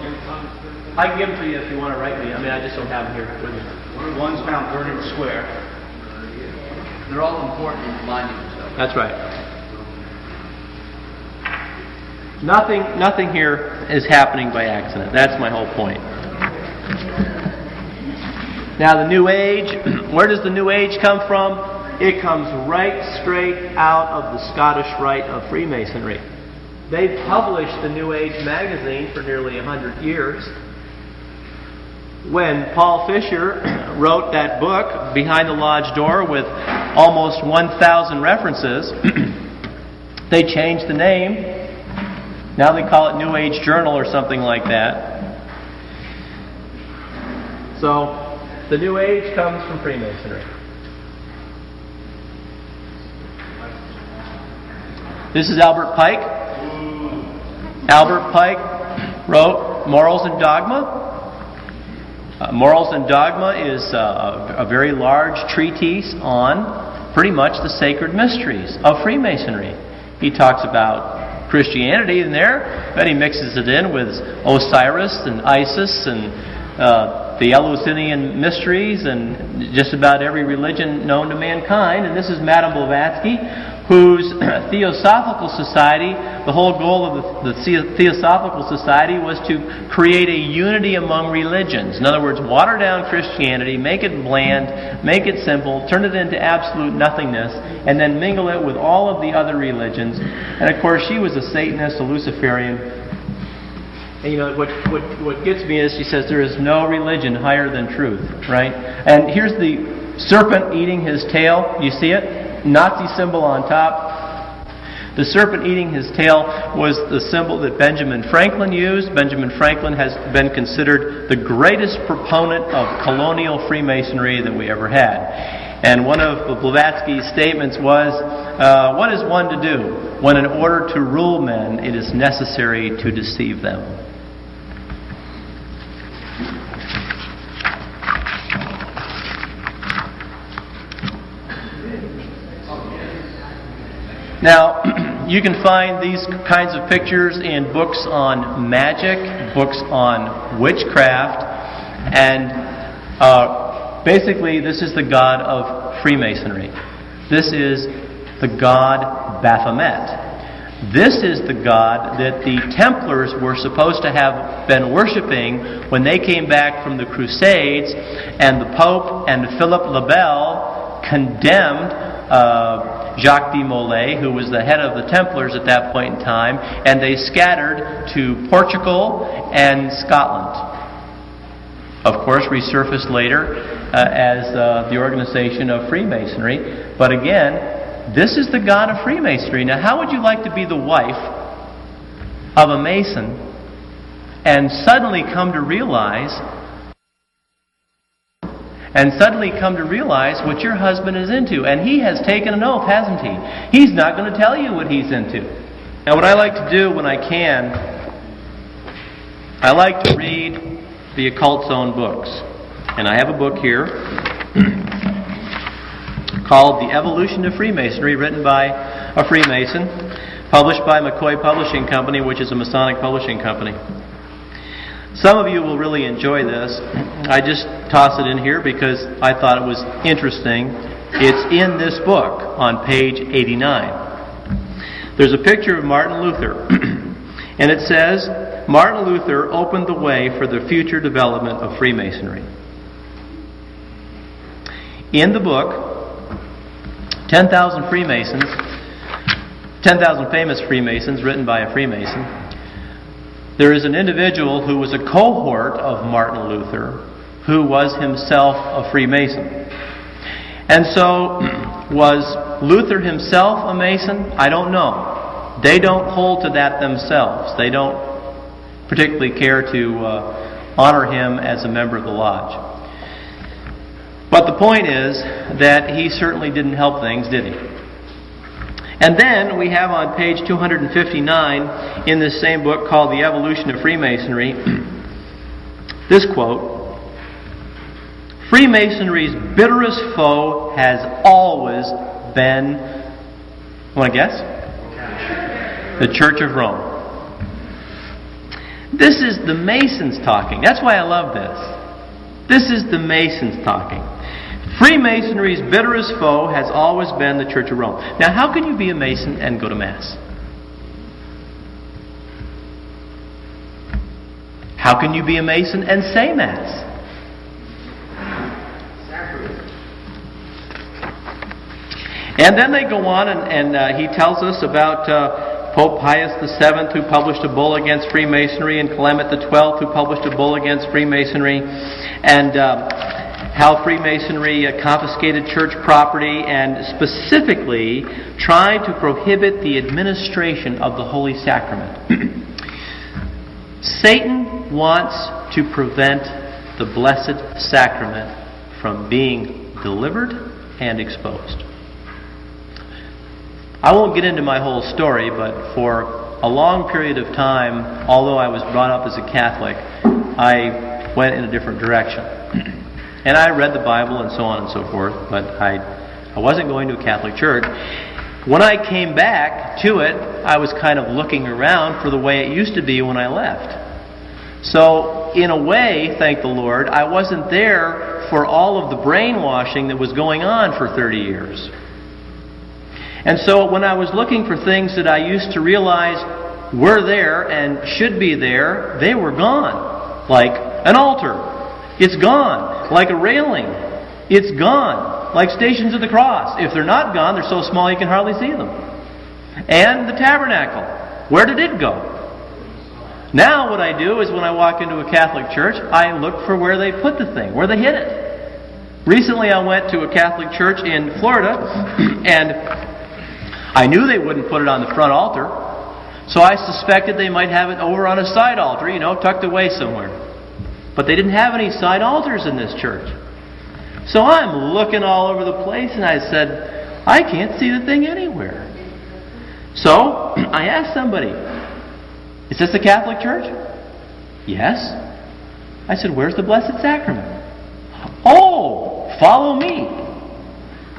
I can give them to you if you want to write me. I mean, I just don't have them here with me. One's found 30 square. They're all important in reminding themselves. That's right. Nothing here is happening by accident. That's my whole point. Now the New Age, where does the New Age come from? It comes right straight out of the Scottish Rite of Freemasonry. They've published the New Age magazine for nearly 100 years. When Paul Fisher wrote that book, Behind the Lodge Door, with almost 1,000 references, they changed the name. Now they call it New Age Journal or something like that. So, the New Age comes from Freemasonry. This is Albert Pike. Albert Pike wrote Morals and Dogma. Morals and Dogma is a very large treatise on pretty much the sacred mysteries of Freemasonry. He talks about Christianity in there, but he mixes it in with Osiris and Isis and the Eleusinian mysteries and just about every religion known to mankind. And this is Madame Blavatsky, whose Theosophical Society, the whole goal of the Theosophical Society was to create a unity among religions. In other words, water down Christianity, make it bland, make it simple, turn it into absolute nothingness, and then mingle it with all of the other religions. And of course, she was a Satanist, a Luciferian. And you know, what gets me is she says there is no religion higher than truth, right? And here's the serpent eating his tail. You see it? Nazi symbol on top. The serpent eating his tail was the symbol that Benjamin Franklin used. Benjamin Franklin has been considered the greatest proponent of colonial Freemasonry that we ever had. And one of Blavatsky's statements was, what is one to do when in order to rule men it is necessary to deceive them? Now, you can find these kinds of pictures in books on magic, books on witchcraft, and basically this is the god of Freemasonry. This is the god Baphomet. This is the god that the Templars were supposed to have been worshiping when they came back from the Crusades, and the Pope and Philip le Bel condemned Jacques de Molay, who was the head of the Templars at that point in time, and they scattered to Portugal and Scotland. of course, resurfaced later as the organization of Freemasonry. But again, this is the God of Freemasonry. Now, how would you like to be the wife of a Mason and suddenly come to realize what your husband is into? And he has taken an oath, hasn't he? He's not going to tell you what he's into. Now, what I like to do when I can, I like to read the Occult Zone books. And I have a book here called The Evolution of Freemasonry, written by a Freemason, published by McCoy Publishing Company, which is a Masonic publishing company. Some of you will really enjoy this. I just toss it in here because I thought it was interesting. It's in this book on page 89. There's a picture of Martin Luther. And it says, Martin Luther opened the way for the future development of Freemasonry. In the book, 10,000 Freemasons, 10,000 Famous Freemasons, written by a Freemason, there is an individual who was a cohort of Martin Luther who was himself a Freemason. And so, was Luther himself a Mason? I don't know. They don't hold to that themselves. They don't particularly care to honor him as a member of the lodge. But the point is that he certainly didn't help things, did he? And then we have on page 259 in this same book called The Evolution of Freemasonry, this quote, Freemasonry's bitterest foe has always been, want to guess? The Church of Rome. This is the Masons talking. That's why I love this. This is the Masons talking. Freemasonry's bitterest foe has always been the Church of Rome. Now, how can you be a Mason and go to Mass? How can you be a Mason and say Mass? And then they go on and he tells us about Pope Pius VII, who published a bull against Freemasonry, and Clement XII, who published a bull against Freemasonry, and how Freemasonry confiscated church property and specifically tried to prohibit the administration of the Holy Sacrament. Satan wants to prevent the Blessed Sacrament from being delivered and exposed. I won't get into my whole story, but for a long period of time, although I was brought up as a Catholic, I went in a different direction. And I read the Bible and so on and so forth, but I wasn't going to a Catholic church. When I came back to it, I was kind of looking around for the way it used to be when I left. So, in a way, thank the Lord, I wasn't there for all of the brainwashing that was going on for 30 years. And so when I was looking for things that I used to realize were there and should be there, they were gone. Like an altar. It's gone. Like a railing. It's gone. Like Stations of the Cross. If they're not gone, they're so small you can hardly see them. And the tabernacle. Where did it go? Now what I do is when I walk into a Catholic church, I look for where they put the thing, where they hid it. Recently I went to a Catholic church in Florida, and I knew they wouldn't put it on the front altar, so I suspected they might have it over on a side altar, tucked away somewhere. But they didn't have any side altars in this church. So I'm looking all over the place, and I said, I can't see the thing anywhere. So I asked somebody, is this a Catholic church? Yes. I said, where's the Blessed Sacrament? Oh, follow me.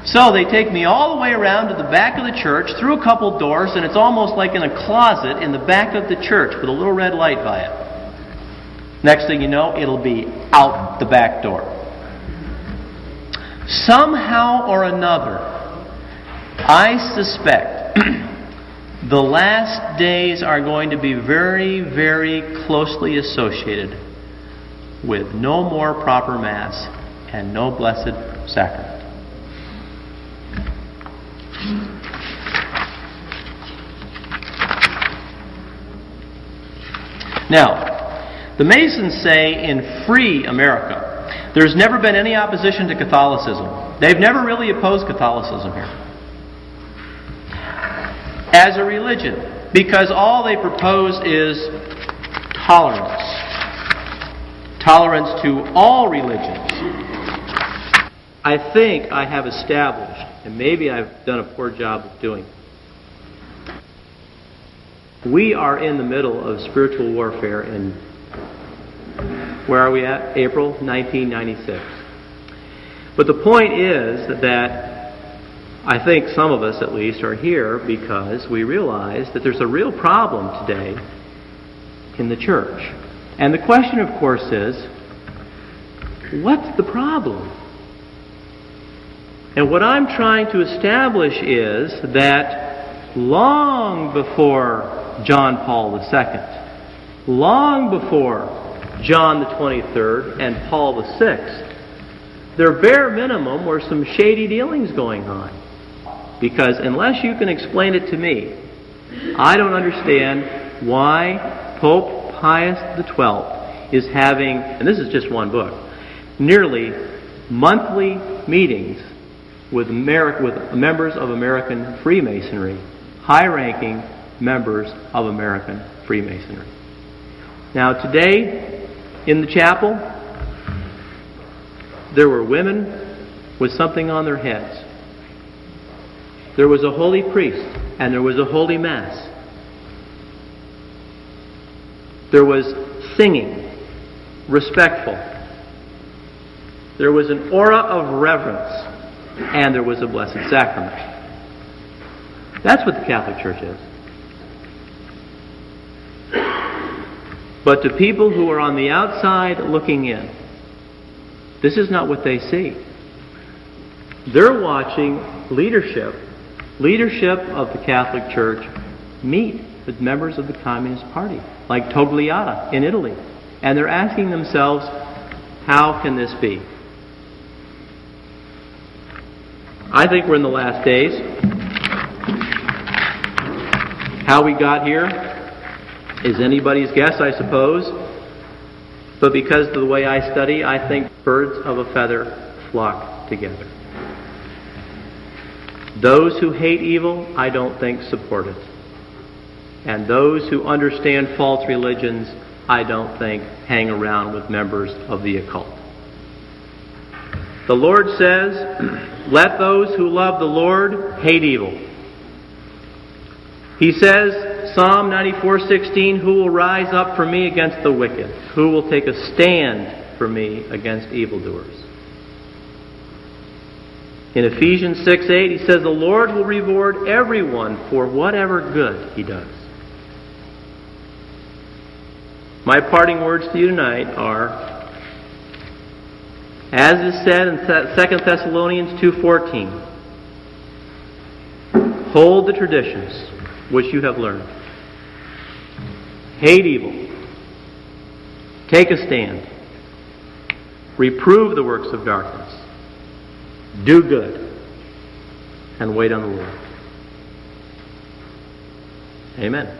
So they take me all the way around to the back of the church, through a couple doors, and it's almost like in a closet in the back of the church with a little red light by it. Next thing you know, it'll be out the back door. Somehow or another, I suspect the last days are going to be very, very closely associated with no more proper Mass and no Blessed Sacrament. Now, The Masons say in free America, there's never been any opposition to Catholicism. They've never really opposed Catholicism here as a religion, because all they propose is tolerance. Tolerance to all religions. I think I have established, and maybe I've done a poor job of doing, we are in the middle of spiritual warfare in, where are we at? April 1996. But the point is that I think some of us at least are here because we realize that there's a real problem today in the church. And the question, of course, is, what's the problem? And what I'm trying to establish is that long before John Paul II, long before John the 23rd and Paul the 6th, there bare minimum were some shady dealings going on. Because unless you can explain it to me, I don't understand why Pope Pius XII is having, and this is just one book, nearly monthly meetings with members of American Freemasonry, high-ranking members of American Freemasonry. Now today, in the chapel, there were women with something on their heads. There was a holy priest, and there was a holy mass. There was singing, respectful. There was an aura of reverence, and there was a Blessed Sacrament. That's what the Catholic Church is. But to people who are on the outside looking in, this is not what they see. They're watching leadership of the Catholic Church meet with members of the Communist Party, like Togliatti in Italy. And they're asking themselves, how can this be? I think we're in the last days. How we got here is anybody's guess, I suppose. But because of the way I study, I think birds of a feather flock together. Those who hate evil, I don't think support it. And those who understand false religions, I don't think hang around with members of the occult. The Lord says, let those who love the Lord hate evil. He says, Psalm 94:16, who will rise up for me against the wicked? Who will take a stand for me against evildoers? In Ephesians 6:8, he says, the Lord will reward everyone for whatever good he does. My parting words to you tonight are, as is said in 2 Thessalonians 2:14, hold the traditions which you have learned. Hate evil. Take a stand. Reprove the works of darkness. Do good. And wait on the Lord. Amen.